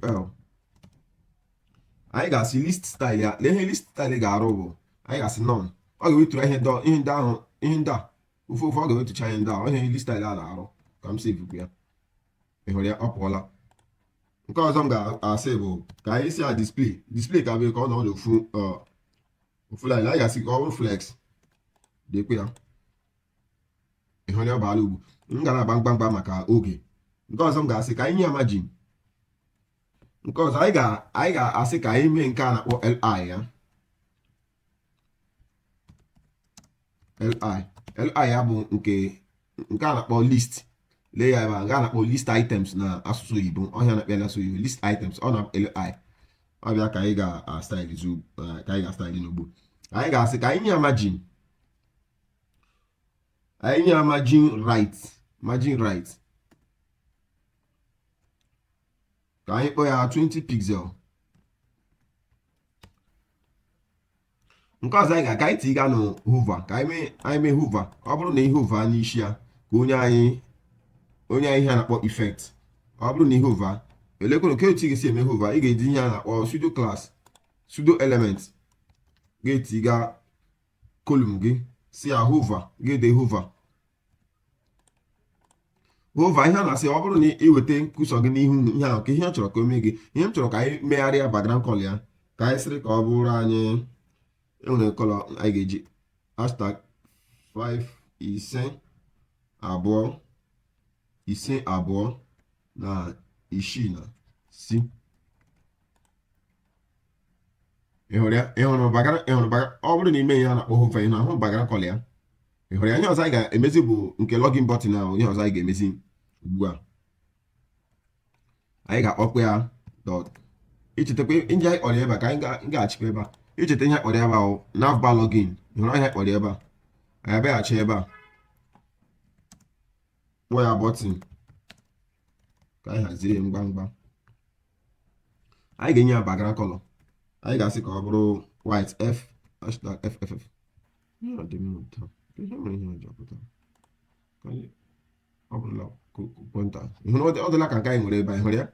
anyị ga-asị list style ya lee ihe list style ga-arụ bụ anyị ga-asị none ọ ga-ewetụrụ ihe ndị a ofe ọ ga-ewetụcha ihe ndị a ihe list style a na-arụ ka m save ya ịhụrụ ya ọ pụọla nke ọzọ m ga-asị bụ ka anyị si ya display ka bụ ka ọ nọ ofu line anyị ga-asị ka ọ bụrụ flex dekwe ya ịhụrụ ya baala ugwu m ga na-agba mgbamgba maka oge nke ọzọ m ga-asị ka anyị nye ya margin nke ọzọ anyị ga-asị ka anyị mee nke a na-akpọ li ya li ya bụ nke a na-akpọ list lee ya ebe a nke a na-akpọ list items na asụsụ oyibo ọhịa na-akpọ asụsụ oyibo list items ọ na li ọbịa ka anyị ga-astaịlị n'ugbo anyị ga-asị ka anyị nye ya margin right ka anyị kpọọ ya 20 pixel nke ọzọ anyị ga-aka anyị tiga na hover ka anyị mee hover ọ bụrụ na ihe hover n'isi ya ka onye anyị ihe a na-akpọ effect ọ bụrụ na ihe hover elekwere ka otu ga-esi eme hover ị ga-eji ihe a na-akpọ pseudo class pseudo element ga-etiga column gị si ya hover ga-ede hover ihe a na-asị ọ bụrụ na iweta nkwụsọ gị n'ihu ihe ahụ ka ihe m chọrọ ka o mee gị ihe m chọrọ ka anyị megharịa background color ya ka anyị sịrị ka ọ bụrụ anyị enwere kọlọ anyị ga-eji hashtag 552 na 6 si ịhụrụ ya, ịhụrụ bagara, ọ bụrụ na ime ihe a na-akpọ hove ị na-ahụ bagara kọl ya. Ịhụrụ ya, ihe ọzọ anyị ga-emezi bụ nke login button ahụ. Ihe ọzọ anyị ga-emezi ugbu a, anyị ga-akpọkwa ya dot. Ichetakwa ihe anyị kpọrọ ebe a, ka anyị ga-achịkwa ebe a. Icheta ihe kpọrọ ebe ahụ navbar login. Ịhụrụ ihe kpọrọ ebe a, anyị abịaghachi ebe a kpọọ ya button ka anyị hazie ya ngwa. Anyị ga-enye ya bagara kọlọ. Anyị ga-asị ka ọ bụrụ white f #fff. Ọ bụrụla pointa. Ịhụrụ ọ dịla ka nke anyị nwere ebe a. Ịhụrụ ya,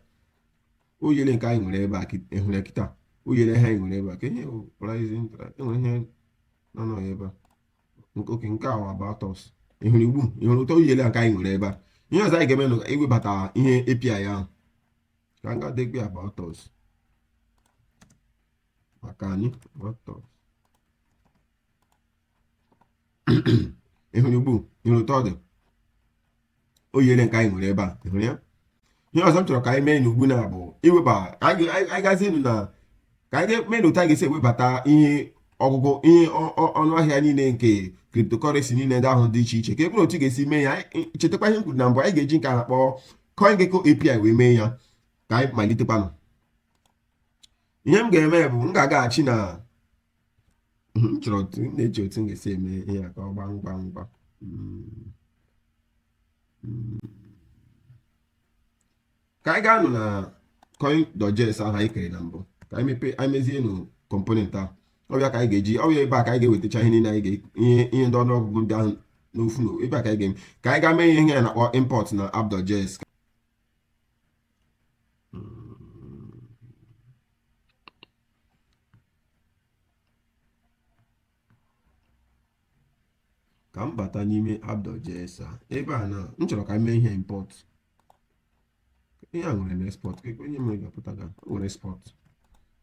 oyele nke anyị nwere ebe a. Ịhụrụ ya kịta, oyele ihe anyị nwere ebe a. Ka ihe enwere ihe nọ ebe a. Oke nke a about us. Ịhụrụ ugbu, ịhụrụ ụtọ oyele nke anyị nwere ebe a. Ihe ọzọ anyị ga-eme na iwebata ihe API ahụ. Ka anyị ga-adekwe about us maka anyị about us. Ịhụrụ ugbu, ịhụrụ ụtọ ọ dị oyele nke anyị nwere ebe a. Ịhụrụ ya. Ihe ọzọ m chọrọ ka anyị mee n'ugbu na bụ iweba, anyị gazie elu na ka anyị mee n'otu a ga-esi ewebata ihe ọgụgụ, ihe ọnụahịa niile nke cryptocurrency niile ndị ahụ dị iche iche. Ka ebụrụ otu ga-esi mee ya. Chetakwa ihe m kwuru na mbụ, anyị ga-eji nke a na-akpọ CoinGecko API wee mee ya. Ka anyị malitekwanụ. Ihe m ga-eme bụ m ga-agaghachi na chọrọ na-eche otu m ga-esi eme ihe a ka ọ gbaa ngwa. Ka anyị ga-anọ na coin.js ahụ anyị kere na mbụ. Ka anyị mezie nụ component ahụ. Ọbịa ka anyị ga-eji, ọbịa ebe a ka anyị ga-ewetacha ihe niile anyị ihe ndị ọnụọgụgụ ndị ahụ n'ofu na ebe a ka anyị ga-eme. Ka anyị ga mee ihe a na-akpọ import na app.js. Ka m bata n'ime app.js a. Ebe a na m chọrọ ka m mee ihe import. Ihe a nwere export. Onye mere ga-apụta ga nwere export.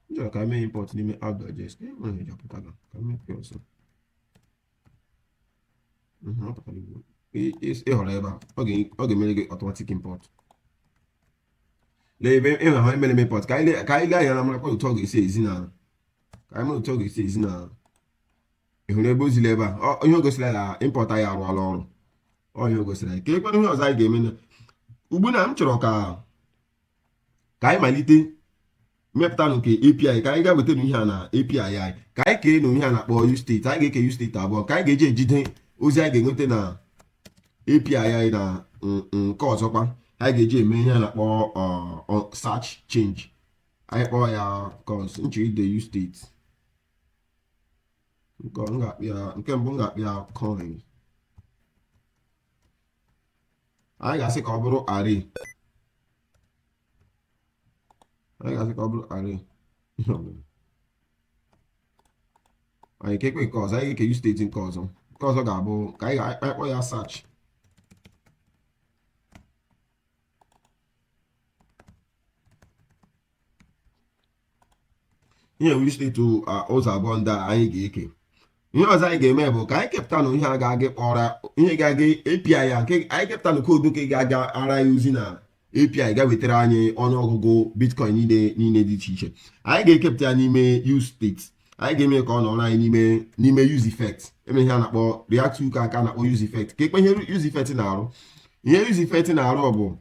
M chọrọ ka m mee import n'ime app.js. Ihe nwere ga-apụta ga ka m mepee ọzọ. Ị họrọ ebe a, ọ ga-emere gị automatic import. Lee ebe ị hụrụ emere import. Ka anyị lee anya na marakwa otu ọ ga-esi ezi na, ka anyị mara otu ọ ga-esi ezi na. Ị hụrụ ebe ozile ebe a, ihe o gosiri na import anyị arụọla ọrụ. Ihe o gosiri anyị. Ka ekwe ihe ọzọ anyị ga-eme na ugbu na m chọrọ ka anyị malite mmepụta nke API. Ka anyị ga weta ihe a na API anyị. Ka anyị kee na ihe a na-akpọ ustate. Anyị ga-eke ustate abụọ. Ka anyị ga-eji ejide ozi anyị ga-enweta na API anyị na nke ọzọkwa. Anyị ga-eji eme ihe a na-akpọ search change. Anyị kpọọ ya cause nchọ ide ustate. Nke mbụ m ga-akpị ya coin. Anyị ga-asị ka ọ bụrụ array. Anyị kekwe nke ọzọ, anyị ga-eke ustate nke ọzọ. Nke ọzọ ga-abụ ka anyị kpọọ ya search. Ihe ustate ụzọ abụọ ndị a anyị ga-eke. Ihe ọzọ anyị ga-eme bụ ka anyị kepụta na ihe a ga-aga kpọrọ ihe ga-aga API ya, nke anyị kepụta na koodu nke ga-aga ara ya ozi na API ga-wetara anyị ọnụọgụgụ Bitcoin niile dị iche iche. Anyị ga-ekepụta ya n'ime ustate. Anyị ga-eme ka ọ nọrọ anyị n'ime use effect. Eme ihe a na-akpọ React ka aka na-akpọ use effect. Ka ekpe ihe use effect na-arụ. Ihe use effect na-arụ bụ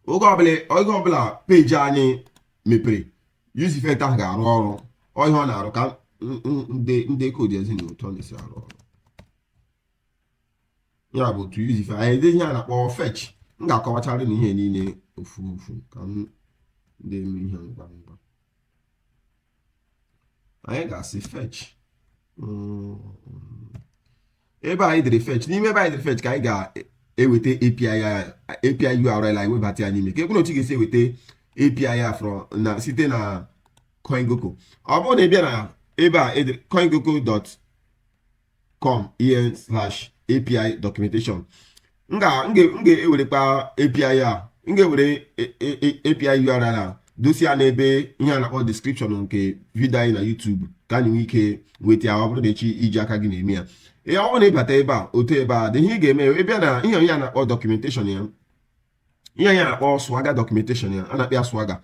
oge ọbụla peji anyị mepere, use effect ahụ ga-arụ ọrụ. Ihe ọ na-arụ ka ndị koodu ezi na otu ọ na-esi arụ ọrụ. Ya bụ otu use effect. Anyị ede ihe a na-akpọ fetch. M ga-akọwachara na ihe niile ofu ka m na-eme ihe ngwa. Anyị ga-asị fetch. Ebe anyị dere fetch, n'ime ebe anyị dere fetch ka anyị ga-eweta API URL anyị webata ya n'ime. Ka ekwu na otu ga-esi eweta API ya site na CoinGecko. Ọ bụrụ na ị bịa na ebe a coingecko.com/API documentation. M ga-ewerekwa API a, m ga-ewere API URL a dosi ya n'ebe ihe a na-akpọ description nke vidio anyị na YouTube ka anyị nwee ike nweta ya. Ọ bụrụ na echi iji aka gị na-eme ya. Ọ bụrụ na ịbata ebe a, otu ebe a dị ihe ị ga-eme ebe na ihe a na-akpọ documentation ya. ihe ya na-akpọ swagger documentation ya a na-akpọ ya swagger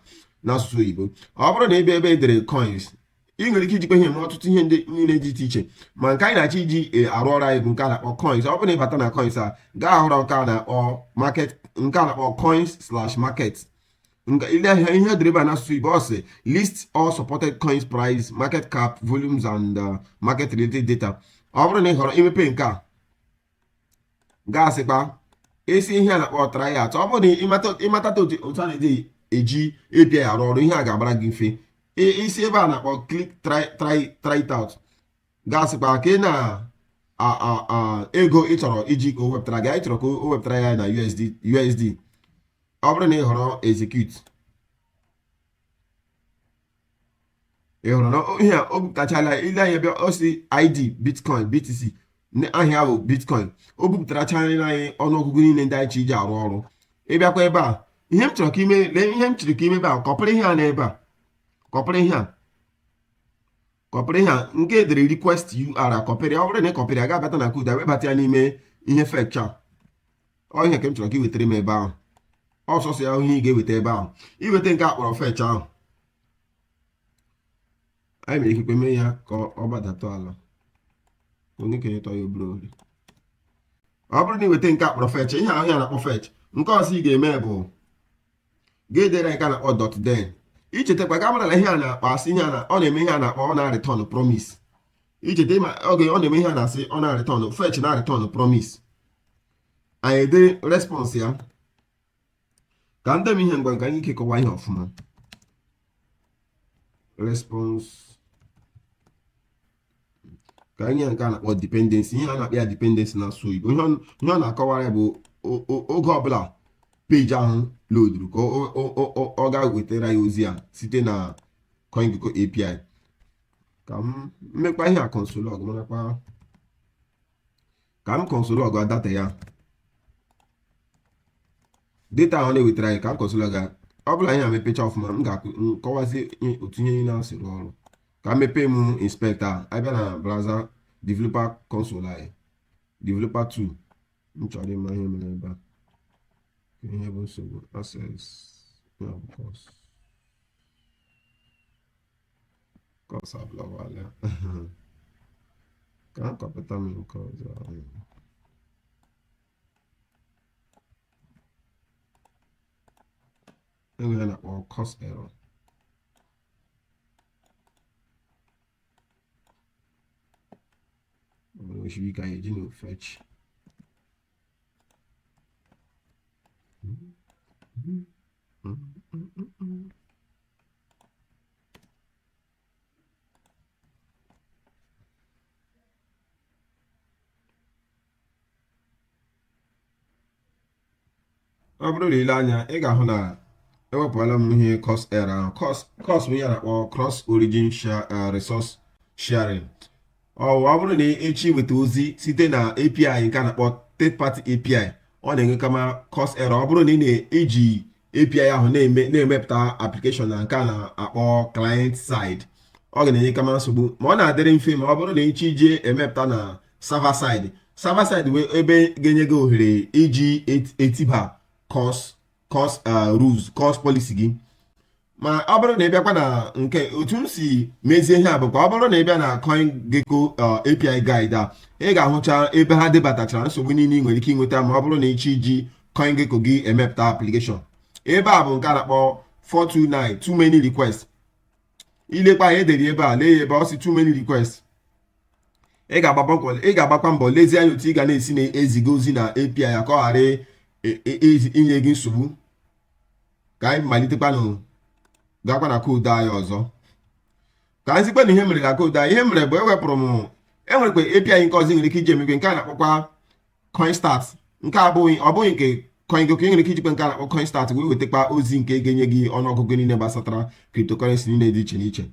n'asụsụ oyibo. Ọ bụrụ na ebe edere coins, ị nwere ike ijikwa ihe ma ọtụtụ ihe ndị niile dị iche iche, ma nke anyị na-achọ iji arụ ọrụ anyị bụ nke a na-akpọ coins. Ọ bụrụ na ịbata na coins a gaa ahụrụ nke a na-akpọ market, nke a na-akpọ coins/market. Ile ihe edere ebe a n'asụsụ Igbo ọ sị list all supported coins price, market cap, volumes and market related data. Ọ bụrụ na ị họrọ imepe nke a gasịkpa esi ihe a na-akpọ tryout. Ọ bụrụ na ịmatata otu a na-eji eji API arụ ọrụ, ihe a ga-agbara gị mfe. Isi ebe a na-akpọ click try it out gasịkpa ka ị na ego ị chọrọ iji ka o wepụtara gị. Anyị chọrọ ka o wepụtara ya na USD. Ọ bụrụ na ị họrọ execute, ị hụrụ na ihe a o bupụtachala ile anya bịa o si ID Bitcoin BTC, ahịa bụ Bitcoin. O bupụtaracha anyị ọnụọgụgụ niile ndị anyị chi iji arụ ọrụ. Ịbịakwa ebe a, ihe m chọrọ ka ime ebe a, kọpịrị ihe a n'ebe a, kọpịrị ihe a nke edere request URL kọpịrị. Ọ bụrụ na ị kọpịrị, aga abata na code webata ya n'ime ihe fetch a. Ọ ihe ka m chọrọ ka ị wetara m ebe ahụ. Ọsọsọ ya ihe ị ga-eweta ebe ahụ, iweta nke a kpọrọ fetch ahụ. Anyị mere ikikwe mee ya ka ọ gbadata ala, onye kenye tọ ya obere ori. Ọ bụrụ na iweta nke a kpọrọ fetch, ihe ahụ ya na-akpọ fetch. Nke ọzọ ị ga-eme bụ ga-edere nke a na-akpọ .den. Ichetakwa ka mara na ihe a na-akpọ asị ihe ọ na-eme ihe a na-akpọ ọ na-return promise. Icheta ma oge ọ na-eme ihe a na-asị ọ na-return fetch na return promise. Anyị ede response ya ka ndị m ihe ngwa nke anyị ike kọwa ihe ọfụma. Response ka anyị nke a na-akpọ dependency. Ihe a na-akpọ ya dependency na asụsụ Igbo. Ihe ọ na-akọwara ya bụ oge ọbụla peji ahụ loaduru ka ọ ga-wetara ya ozi a site na CoinGecko API. Ka m mmekwa ihe a console log, marakwa ka m console log data ya, data ahụ na-ewetara anyị ka m console log. Ọ bụla ihe a mepecha ọfụma, m ga-akọwazi otu ihe niile asịrị ọrụ. Ka m mepee m inspector, abịa na browser developer console anyị, developer 2. M chọrọ ịma ihe mere ebe a. Ihe bụ nsogbu access course ablọwala ka m kọpụta m nke ọzọ. Enwere na-akpọ course error. Oshiri ka eji no fetch. Ọ bụrụ na ile anya, ị ga-ahụ na ewepụla m ihe course error ahụ. Course bụ ihe na-akpọ cross origin resource sharing. Ọ bụrụ na echi weta ozi site na API nke a na-akpọ third party API, ọ na-enwe kama course error. Ọ bụrụ na ị na-eji API ahụ na-emepụta application na nke a na-akpọ client side, ọ ga-enye kama nsogbu. Ma ọ na-adịrị mfe ma ọ bụrụ na echi ije emepụta na server side wee ebe ga-enye gị ohere iji etiba course rules, course policy gị. Ma ọ bụrụ na ị bịakwa na nke otu m si mezie ihe a bụkwa, ọ bụrụ na ị bịa na CoinGecko API guide a, ị ga-ahụcha ebe ha debatachara nsogbu niile ị nwere ike inweta ma ọ bụrụ na ịchọ iji CoinGecko gị emepụta application. Ebe a bụ nke a na-akpọ 429 too many requests. Ilekwa ya edere ebe a, lee ya ebe ọ si too many requests. Ị ga-agbakwa mbọ lezie anya otu ị ga na-esi na-eziga ozi na API ya ka ọ ghara inye gị nsogbu. Ka anyị malitekwanụ gakwa na koodu anyị ọzọ. Ka anyị sikwa na ihe mere na koodu anyị. Ihe mere bụ enwerekwa API nke ọzọ nwere ike iji emekwe nke a na-akpọkwa CoinStart. Nke ọ bụghị nke CoinGecko. Nwere ike ijikwa nke a na-akpọ CoinStart wee wetakwa ozi nke ga-enye gị ọnụọgụgụ niile gbasatara cryptocurrency niile dị iche n'iche.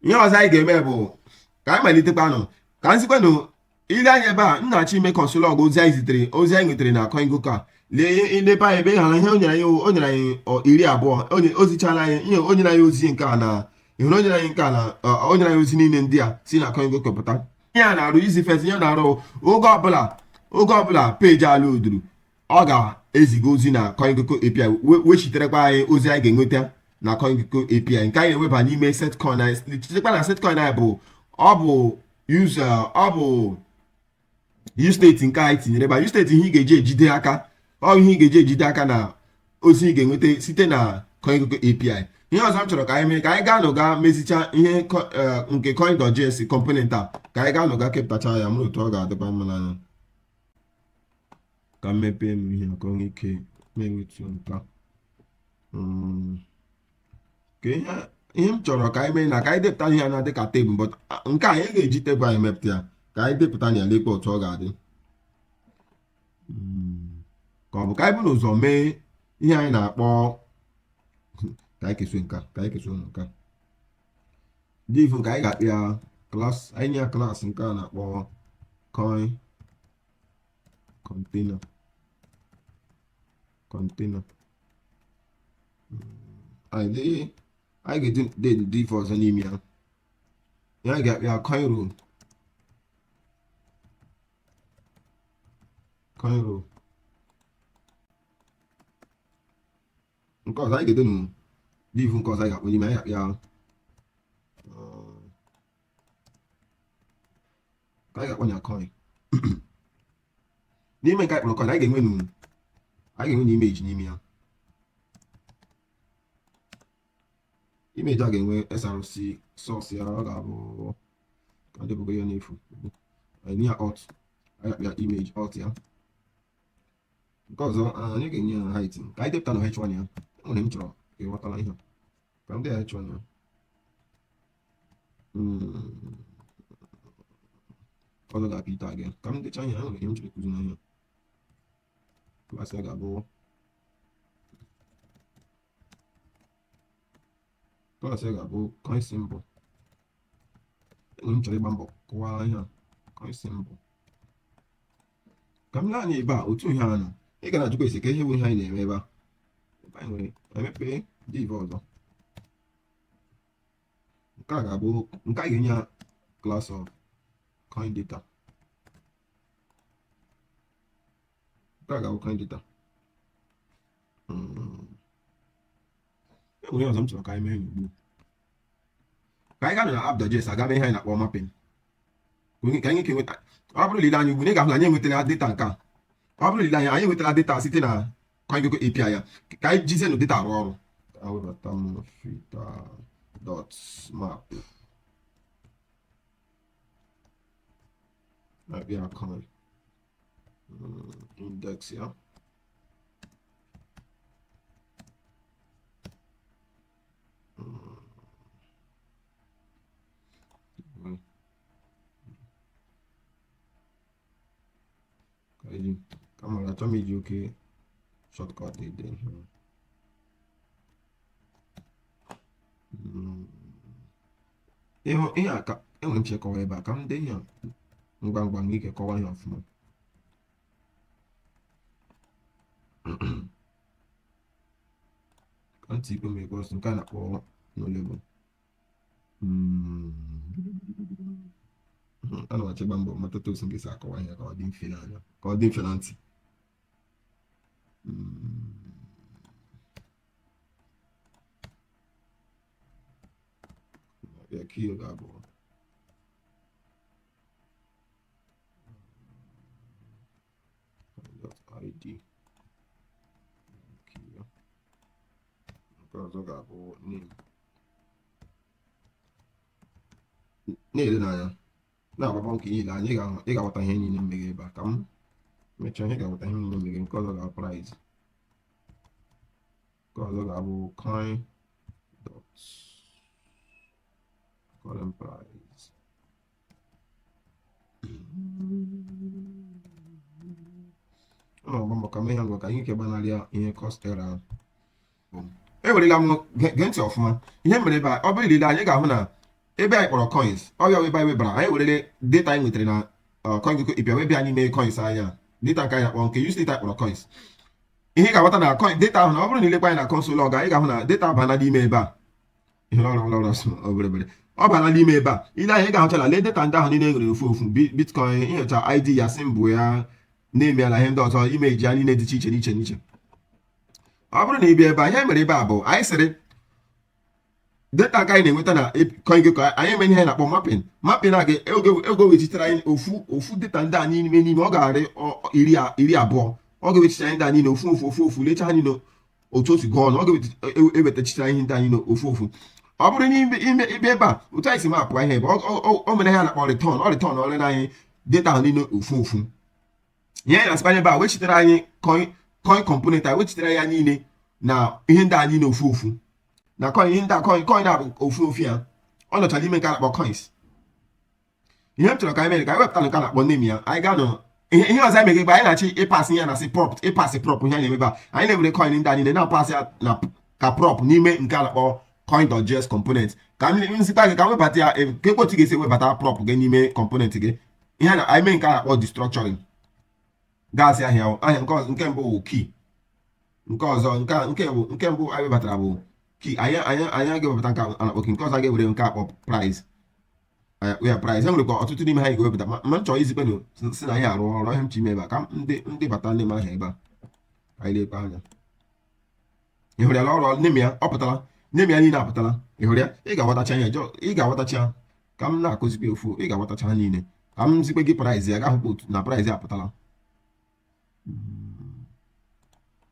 Ihe ọzọ anyị ga-eme bụ ka anyị malitekwanụ ka anyị sikwa na ile anya ebe a, m na-achọ ime console log ozi anyị nwetara na CoinGecko a. Lee ilebe anya ebe ha na ihe o nyere anyị 20. O zichala anyị ihe o nyere anyị ozi nke a na ihe o nyere anyị nke a na o nyere anyị ozi niile ndị a si na CoinGecko pụta. Ihe a na-arụ izi fes, ihe na-arụ oge ọbụla peji ala oduru, ọ na-eziga ozi na CoinGecko API wechiterekwa anyị ozi anyị ga-enweta na CoinGecko API nke anyị na-eweba n'ime setcoin anyị. Chetekwa na setcoin anyị bụ use state nke anyị tinyere ebe a. Use state ihe ị ga-eji ejide aka, ihe ị ga-eji ejide aka na ozi ị ga-enweta site na CoinGecko API. Ihe ọzọ m chọrọ ka anyị mee, ka anyị gaa mezicha ihe nke coin.js component a, ka anyị gaa kepụtacha ya, mụrụ otu ọ ga-adịkwa mma n'anya. Ka m mepee m ihe ka onye ike na-enwetu nka. Ihe m chọrọ ka anyị mee na ka anyị depụta ihe na dịka tebụl, but nke anyị ga-eji tebụl anyị mepụta ya, ka anyị depụta na ya lekwa otu ọ ga-adị. Ka ọ bụ ka anyị bụ n'ụzọ mee ihe anyị na-akpọ ka anyị keso nka div nke anyị ga-akpị ya class. Anyị nye ya class nke a na-akpọ coin container. Anyị ga-ede div ọzọ n'ime ya. Anyị ga-akpị ya coin row. Nke ọzọ anyị ga-ede div nke ọzọ anyị ga-akpọ n'ime, anyị ga-akpị ya ka anyị ga-akpọ ya coin. N'ime nke anyị kpọrọ coin, anyị ga-enwe na image n'ime ya. Image a ga-enwe src source ya, ọ ga-abụ ka debụgo ya n'efu. Anyị nye ya alt, anyị ga-akpị ya image alt ya. Nke ọzọ anyị ga-enye ya height ka anyị depụta na h1 ya. Enwere m chọrọ ka ịghọtala ihe ka m dị ya h1 ya. Ọzọ ga-apị ite aga ka m decha ihe. Enwere ihe m chọrọ ikuzi n'ahịa. Klasị ya ga-abụ coin symbol. Enwere m chọrọ ịgba mbọ kọwara ihe a coin symbol. Ka m lee anya ebe a, otu ihe a nọ, ị ga na-ajụkwa ese ka ihe bụ ihe anyị na-eme ebe a. Anyị nwere emepe div ọzọ. Nke a ga-abụ nke a ga-enye ya class of coin data. Nke a ga-abụ coin data. Enwere ọzọ m chọrọ ka anyị mee n'ugbu ka anyị gaa na app.js aga mee ihe anyị na-akpọ mapping. Ka anyị nweta, ọ bụrụ ile anyị ugbu na ị ga-ahụ na anyị enwetara data nke a. Ọ bụrụ ile anyị enwetara data site na CoinGecko API ya, ka anyị jizie na data arụ ọrụ. Ka webata m filter.map na-abịa coin index ya. Kama achọ m iji oke shortcut ede ihe. Ihe a ka enwere m chekọwa ebe a ka m dee ihe ngwa nwee ike kọwaa ihe ọfụma. Ka ntị ikpe m ekwe ọsọ nke a na-akpọ no-label. Ana m achịgba mbọ mata otu m ga-esi akọwa ihe ka ọ dị mfe n'anya, ka ọ dị mfe na ntị. Key ga-abụ .id. Nke ọzọ ga-abụ name. Na-ele n'anya na-agbaba nke niile anyị ị ga-aghọta ihe niile mmeghe ebe a. Ka m mechaa ihe ga-aghọta ihe niile mmeghe. Nke ọzọ ga-abụ price. Nke ọzọ ga-abụ coin current price. Ọ na-agba mbọ ka mee ya ngwa ka anyị ike gbanarịa ihe cost error. Ewerela m gee ntị ọfụma ihe mere ebe a. Ọ bụrụ ile anyị ga-ahụ na ebe anyị kpọrọ coins, ọ bịa ebe anyị webara, anyị werele data anyị nwetara na CoinGecko API wee bịa n'ime coins anya. Data nke anyị akpọ nke use data kpọrọ coins. Ihe ga-aghọta na coin data ahụ na ọ bụrụ na ilekwa anyị na console log, anyị ga-ahụ na data bana n'ime ebe a. Ihe ọrụ ọ bana n'ime ebe a. Ile anyị ga-ahụcha na lee data ndị ahụ niile nwere ofu bitcoin, inyocha ID ya, symbol ya, name ya na ihe ndị ọzọ imeji ya niile dị iche n'iche. Ọ bụrụ na ị bịa ebe a, ihe mere ebe a bụ anyị sịrị data ka anyị na-enweta na CoinGecko, anyị eme ihe na-akpọ mapping a ga-ego wechitere anyị ofu data ndị a n'ime ọ ga-arị 20. Ọ ga-ewechitere anyị ndị a niile ofu lecha anyị otu o si gụọ ọnụ, ọ ga-ewetachitere anyị ndị anyị ofu. Ọ bụrụ na ibe ebe a otu anyị si mapụ ihe ebe o mere ihe na-akpọ return ọrịa anyị data ahụ niile ofu. Ihe anyị na-asịkwa ebe a wechitere anyị coin component a wechitere ya niile na ihe ndị a niile ofu na coin ihe ndị a coin a bụ ofu ya, ọ nọcha n'ime nke a na-akpọ coins. Ihe m chọrọ ka anyị mere ka anyị wepụta nke a na-akpọ name ya, anyị ga-anọ ihe ọzọ anyị meghe gbe anyị na-achị ịpasị ya na ịpasị prop ihe anyị na-emebe a, anyị na-ewere coin ndị a niile na-apasị ya na ka prop n'ime nke a na-akpọ coin.js component. Ka m sita gị ka m webata ya ka ekpotu ga-esi ewebata prop gị n'ime component gị. Ihe na anyị mee nke a na-akpọ destructuring gaasị ahịa nke mbụ bụ key, nke ọzọ nke mbụ anyị webatara bụ key. anyị ga-ewebata nke a na-akpọ key, nke ọzọ a ga-ewere nke akpọ price ya price. Enwere kwa ọtụtụ n'ime ha anyị ga-ewebata ma m chọrọ izikpe si na ya arụ ọrụ ihe m chi ime ebe a ka ndị bata n'ime ahịa ebe a anyị lekwa anya. Ị hụrụ ya na ọrụ n'ime ya ọ pụtara, n'ime ya niile apụtara. Ị hụrụ ya, ị ga-aghọtacha ya ị ga-aghọtacha ka m na-akụzikwa ofu, ị ga-aghọtacha ha niile ka m zikpe gị price ya ga-ahụkwa otu na price apụtara.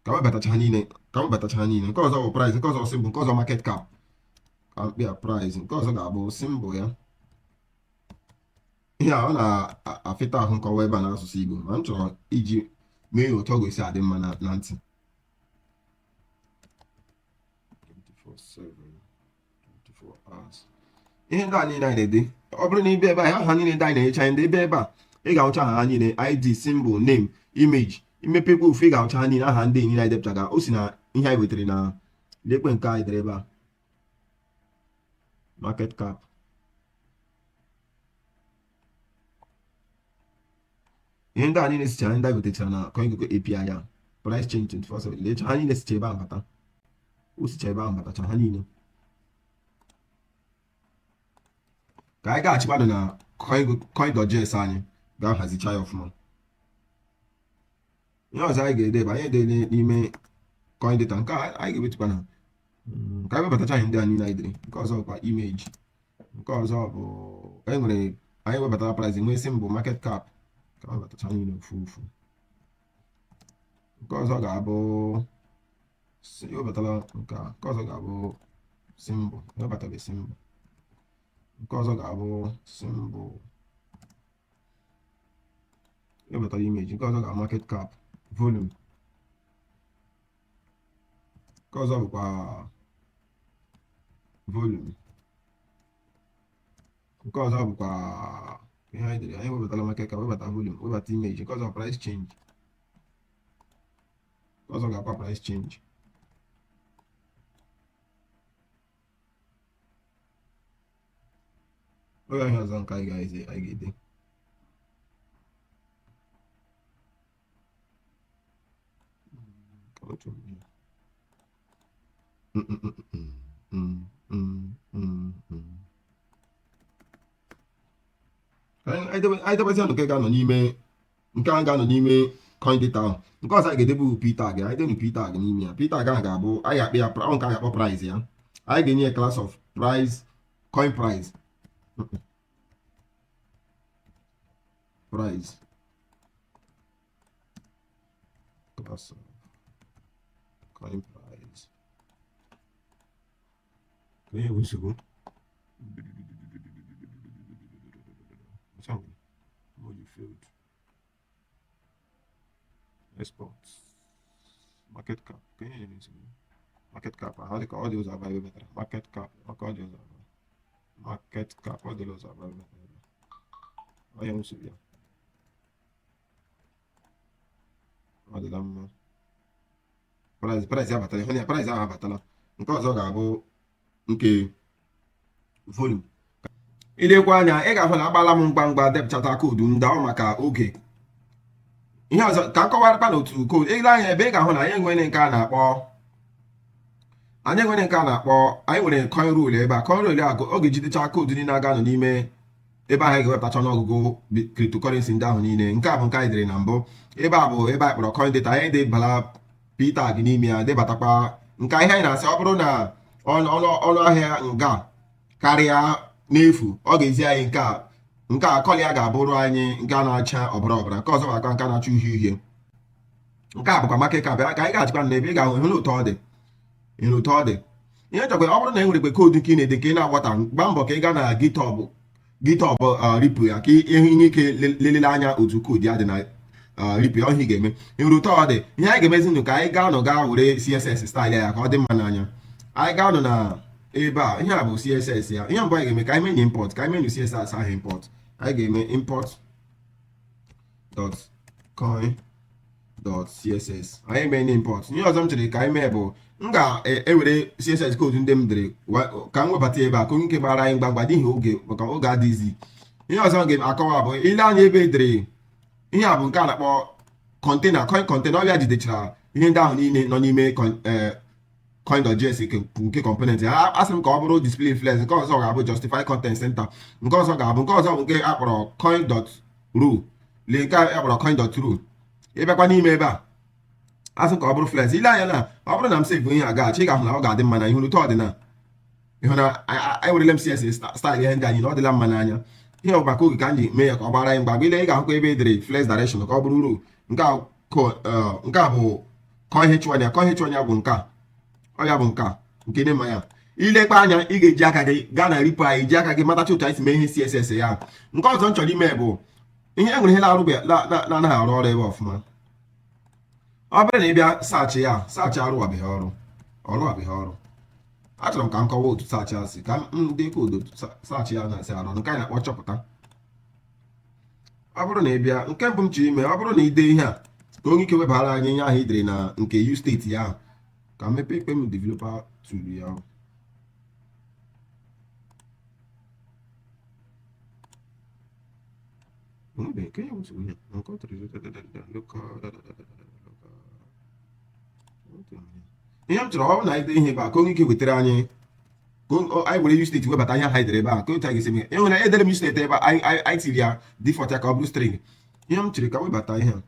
Ka m batacha ha niile. Nke ọzọ bụ price, nke ọzọ symbol, nke ọzọ market cap. Ka m kpịa price, nke ọzọ ga-abụ symbol ya. Ihe a ọ na-afịta ahụ nkọwa ebe a n'asụsụ Igbo, ma m chọrọ iji mee otu ọ ga-esi adị mma na ntị. 24/7 24 hours. Ihe ndị a niile anyị na-ede, ọ bụrụ na ibe ebe a ha niile ndị anyị na-enyecha ndị ebe a ị ga-ahụcha ha niile, ID, symbol, name, image. Imepekwa ofu ị ga-ahụcha ha niile aha ndị niile anyị depụtaga. O si na ihe anyị wetara na lekwe nke anyị dere ebe a market cap. Ihe ndị a niile sichara ndị anyị wetachara na CoinGecko API ya price change 24/7. Lecha ha niile sicha ebe ahụ bata, o sicha ebe ahụ batacha ha niile. Ka anyị ga-achịkwadụ na coin.js anyị ga-ahazicha ya ọfụma. Ihe ọzọ anyị ga-ede bụ anyị edele n'ime coin data nke anyị ga-ewetukwa na ka anyị webatacha ihe ndị a niile anyị dere. Nke ọzọ bụkwa image, nke ọzọ bụ enwere anyị webatara price, nwee symbol, market cap. Ka anyị webatacha niile ofu. Nke ọzọ ga-abụ webatara nke ọzọ ga-abụ symbol, webatabe symbol. Nke ọzọ ga-abụ symbol, webatara image. Nke ọzọ ga-abụ market cap, volume. Nke ọzọ bụkwa volume. Nke ọzọ bụkwa ihe anyị dere, anyị webatara market cap, webata volume, webata image. Nke ọzọ price change. Nke ọzọ ga-akwa price change. Oge ihe ọzọ nke anyị ga-ede anyị debezi nke ga-anọ n'ime nke a ga-anọ n'ime coin data ahụ. Nke ọzọ anyị ga-edebe p tag. Anyị debe p tag n'ime ya. P tag ahụ ga-abụ anyị akpị ya nke a ga-akpọ price ya. Anyị ga-enye ya class of price, coin price. Price class of coin price. Okay, we should go. Module field. Exports. Market cap. Okay, market cap. How the audios are very better. Market cap. Audios are market cap. Audios are very better. I am so yeah. Ọdịla mma. Price ya batala. Onye price ahụ abatala. Nke ọzọ ga-abụ nke volume. Ilekwa anya ị ga-ahụ na agbala m mgbamgba depụchata koodu ndị ahụ maka oge. Ihe ọzọ ka nkọwarakwa n'otu koodu. Ile anya ebe ị ga-ahụ na anyị nwere nke a na-akpọ anyị nwere coin rule ebe a. Coin rule a ọ ga-ejidecha koodu niile aga nọ n'ime ebe ahụ ga-ewepụtacha ọnụọgụgụ cryptocurrency ndị ahụ niile. Nke a bụ nke anyị dere na mbụ. Ebe a bụ ebe anyị kpọrọ coin data, anyị debala p tag n'ime ya, debatakwa nke ihe anyị na-asị ọ bụrụ na ọnụ ahịa nga karịa n'efu, ọ ga-ezi anyị nke a kọl ya ga-abụrụ anyị nke a na-acha ọbara ọbara, nke ọzọ bụ nke a na-acha uhie uhie. Nke a bụkwa market cap. Ka anyị ga-achịkwa na ebe ị ga-ahụ ihe ụtọ ọ dị. Ihe nchekwa ọ bụrụ na e nwere koodu nke ị na-ede ka ị na-agbata, gbaa mbọ ka ị gaa na GitHub repo ya ka ihe ike lelele anya otu koodu ya dị na repo ya. Ọhị ga-eme ịhụrụ ụtọ ọ dị. Ihe anyị ga-emezi nụ ka anyị gaa were CSS style ya ka ọ dị mma n'anya. Anyị ga-anọ na ebe a, ihe a bụ CSS ya. Ihe mbụ anyị ga-eme ka anyị menye import, ka anyị menye CSS ahụ import. Anyị ga-eme import.coin.css. anyị menye import. Ihe ọzọ m chere ka anyị mee bụ m ga-ewere CSS koodu ndị m dere ka m webata ebe a ka onye ike gbara anyị mgbagba n'ihi oge, maka oge adịghịzi. Ihe ọzọ m ga-akọwa bụ ile anya ebe edere ihe a bụ nke a na-akpọ kọntena, coin kọntena. Ọbịa jidechara ihe ndị ahụ niile nọ n'ime coin.js nke component ya. Asị m ka ọ bụrụ display flex, nke ọzọ ga-abụ justify content center, nke ọzọ bụ nke akpọrọ coin.ru, lee nke akpọrọ coin.ru. ịbịakwa n'ime ebe a, asị ka ọ bụrụ flex. Ile anya na ọ bụrụ na m save ihe a gaghachi, ị ga-ahụ na ọ ga-adị mma na ihe ụtọ ọdịna. ịhụ na ewerele m CSS style ihe ndị anyị na ọ dịla mma n'anya. Ihe ọ maka oge ka m ji mee ya ka ọ gbara anyị mgba. Ile ị ga-ahụkwa ebe edere flex direction ka ọ bụrụ ru. Nke a bụ coin.h1 ya. Coin.h1 ya bụ nke a, ọ ya bụ nke n'ime ya. Ilekwa anya, ị ga-eji aka gị gaa na repo anyị, ji aka gị matacha otu anyị si mee ihe CSS ya. Nke ọzọ m chọrọ ime bụ ihe enwere ihe na-anaghị arụ ọrụ ebe ọfụma. Ọ bụrụ na ị bịa saachị arụwabeghị ọrụ. Achọrọ m ka m kọwa otu saachị asị, ka m dị koodu saachị ya na-asị arụ ọrụ, nke anyị na-akpọ chọpụta. Ọ bụrụ na ị bịa, nke mbụ m chiri ime, ọ bụrụ na ị dee ihe a ka onye ike webara anyị ihe ahụ ị dere na nke u-state ya ahụ. Ka mepee ikpe m developer tool ya. Ihe m chọrọ ọ bụ na ide ihe ebe a ka onye ike wetara anyị, anyị were u-state webata ihe ha dere ebe a ka otu anyị ga-esi mee. Enwere edere m u-state ebe a, anyị tiri ya default ya ka ọ bụrụ string. Ihe m chere ka webata ihe a,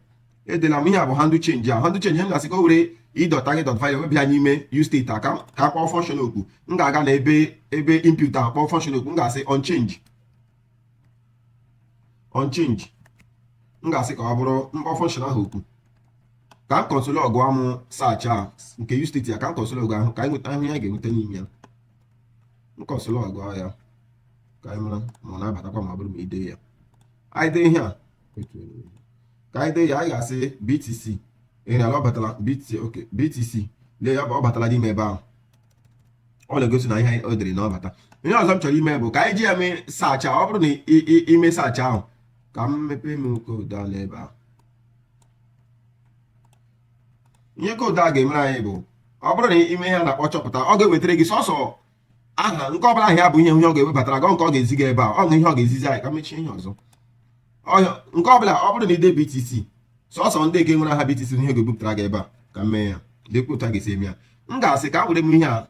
edela m ihe a bụ handle change ya. Handle change m ga-asị ka o were i.target.file webịa n'ime u-state a ka kpọọ function okwu. M ga-aga na ebe input a kpọọ function okwu. M ga-asị on change. M ga-asị ka ọ bụrụ mkpọ function ahụ okwu. Ka m konsol ọgụ amụ search a nke u-state ya, ka m konsol ọgụ ahụ ka anyị nweta ihe anyị ga-enweta n'ime ya. M konsol ọgụ ahụ ya ka anyị mara ma ọ na-abatakwa ma ọ bụrụ ma ide ya. Anyị dee ihe a ka anyị dee ya, anyị ga-asị btc. Ọ batala btc. Lee ya bụ ọ batala n'ime ebe ahụ. Ọ na-egosi na ihe o dere na ọ bata. Ihe ọzọ m chọrọ ime bụ ka anyị ji ya mee search a. Ọ bụrụ na ime search ahụ, ka m mepee m koodu a n'ebe a. Ihe koodu a ga-emere anyị bụ ọ bụrụ na ime ihe a na-akpọ chọpụta, ọ ga-ewetara gị sọsọ aha nke ọbụla ahịa bụ ihe ọ ga-ewebatara gị, nke ọ ga-eziga ebe a. Ọ bụ ihe ọ ga-ezizi anyị. Ka mechie ihe ọzọ. Nke ọbụla ọ bụrụ na ide BTC, sọsọ ndị eke nwere aha BTC ihe ga-ebupụtara gị ebe a. Ka m mee ya dịkwa otu a ga-esi eme ya. M ga-asị ka m were m ihe a,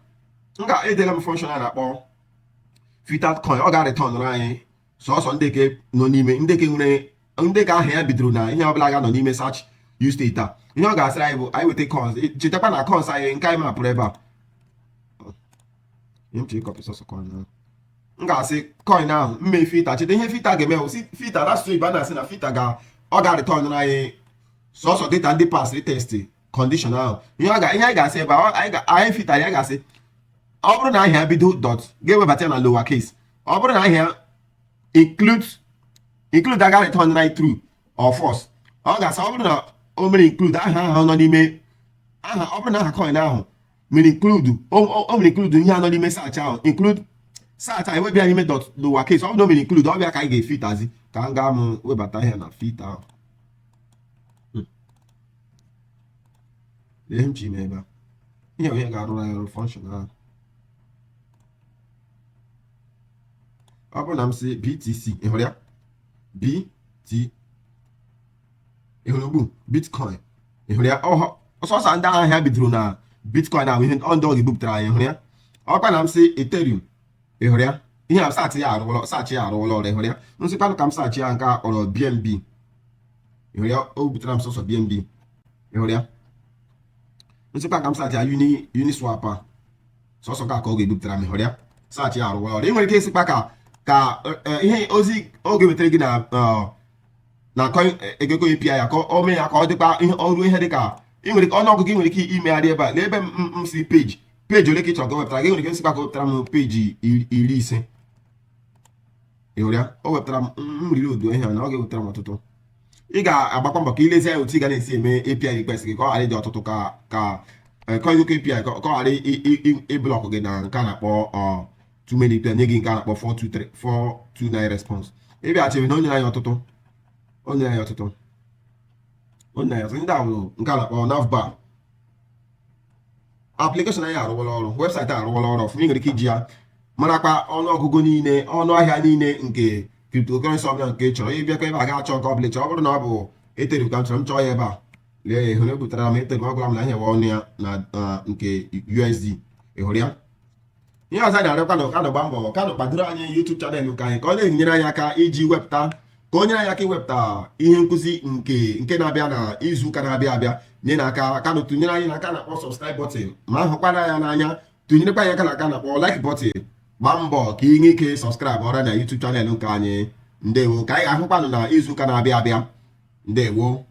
m ga-edela m function a na-akpọ filtered coin. Ọ ga-return anyị sọsọ ndị eke nọ n'ime, ndị ka aha ya bidoro na ihe ọbụla ga-anọ n'ime search u-state a. Ihe ọ ga-asịrị anyị bụ anyị weta cons. Chetakwa na cons anyị nke anyị mapụrụ ebe a. M ga-asị coin ahụ mme filter. Cheta ihe filter ga-eme bụ filter n'asụsụ Igbo a na-asị na filter ọ ga-return anyị sọsọ data ndị pasịrị test condition ahụ. Ihe anyị ga-asị ebe anyị filter ya ga-asị ọ bụrụ na ahịa bido dot ga-ewebata ya na lower case. Ọ bụrụ na ahịa include aga return anyị true or false. Ọ ga-asị ọ bụrụ na o mere include aha ahụ nọ n'ime aha, ọ bụrụ na aha coin ahụ mere include o mere include ihe anọ n'ime search ahụ, include search anyị webịa n'ime dot lower case. Ọ bụrụ na o mere include, ọ bịa ka anyị ga-efiltazi ka m gaa m webata ihe na filter ahụ. Lee m ji ime ebe a. Ihe onye ga-arụrụ anyị ọrụ function ahụ. Ọ bụrụ na m sị BTC, ị hụrụ ya? Bitcoin, ị hụrụ ya? Ọsọsọ ndị ahịa bidoro na Bitcoin ahụ ihe ndị ọ ga-ebupụtara anyị. Hụrụ ya? Ọkwa na m sị Ethereum, ị hụrụ ya? ihe a saachị ya arụwụla ọrụ ịhụrụ ya. Nsịkwanụ ka m saachị ya nke a kpọrọ BNB, ịhụrụ ya, o butere m sọsọ BNB, ịhụrụ ya. Nsịkwa ka m saachị ya Uniswap a sọsọ ka ọ ga-ebupụtara m, ịhụrụ ya, saachị ya arụwụla ọrụ. Ị nwere ike ịsịkwa ka ihe ozi oge wetara gị na CoinGecko API ya ka o mee ya ka ọ dịkwa ọrụ ihe dịka ọnụọgụgụ ị nwere ike imegharị ebe a na ebe m si peji ole ka ị chọrọ ka o wepụtara gị. Nwere ike nsịkwa ka o wepụtara m peji 50, ịhụrụ ya, o wepụtara m riri odo ihe na ọ ga-ewetara m ọtụtụ. Ị ga-agbakwa mbọ ka ilezi anya otu ị ga na-esi eme API request gị ka ọ ghara ịdị ọtụtụ ka CoinGecko API ka ọ ghara ịblọkụ gị na nke a na-akpọ too many nye gị nke a na-akpọ 429 response. Ị bịaghachiri na o nyere anyị ọtụtụ, ndị a bụ nke a na-akpọ navbar. Application anyị arụwala ọrụ, webụsaịtị arụwala ọrụ ọfụma. Ị nwere ike iji ya marakwa ọnụọgụgụ niile, ọnụ ahịa niile nke cryptocurrency ọbụla nke ị chọrọ. Ịbịakwa ebe a ga-achọ nke ọbụla chọọ, ọ bụrụ na ọ bụ Ethereum ka m chọrọ, m chọọ ya ebe a, lee ya, ịhụrụ ebutara m Ethereum, ọ gwara m na ihe ọnụ ya na nke USD, ịhụrụ ya. Ihe ọzọ anyị na-arịọkwa na kanụ gba mbọ kanụ kpadoro anyị YouTube chanel nke anyị ka ọ na-enyere anyị aka iji wepụta ka o nyere anyị aka iwepụta ihe nkụzi nke na-abịa na izu ụka na-abịa abịa. Nye na aka kanụ tụnyere anyị n'aka na-akpọ subscribe button, ma hụkwara ya n'anya tụnyerekwa anyị aka na aka na-akpọ like button. Gbaa mbọ ka ị nwee ike subscribe ọra na YouTube chanel nke anyị. Ndewo, ka anyị ga-ahụkwanụ na izu ụka na-abịa abịa. Ndewo.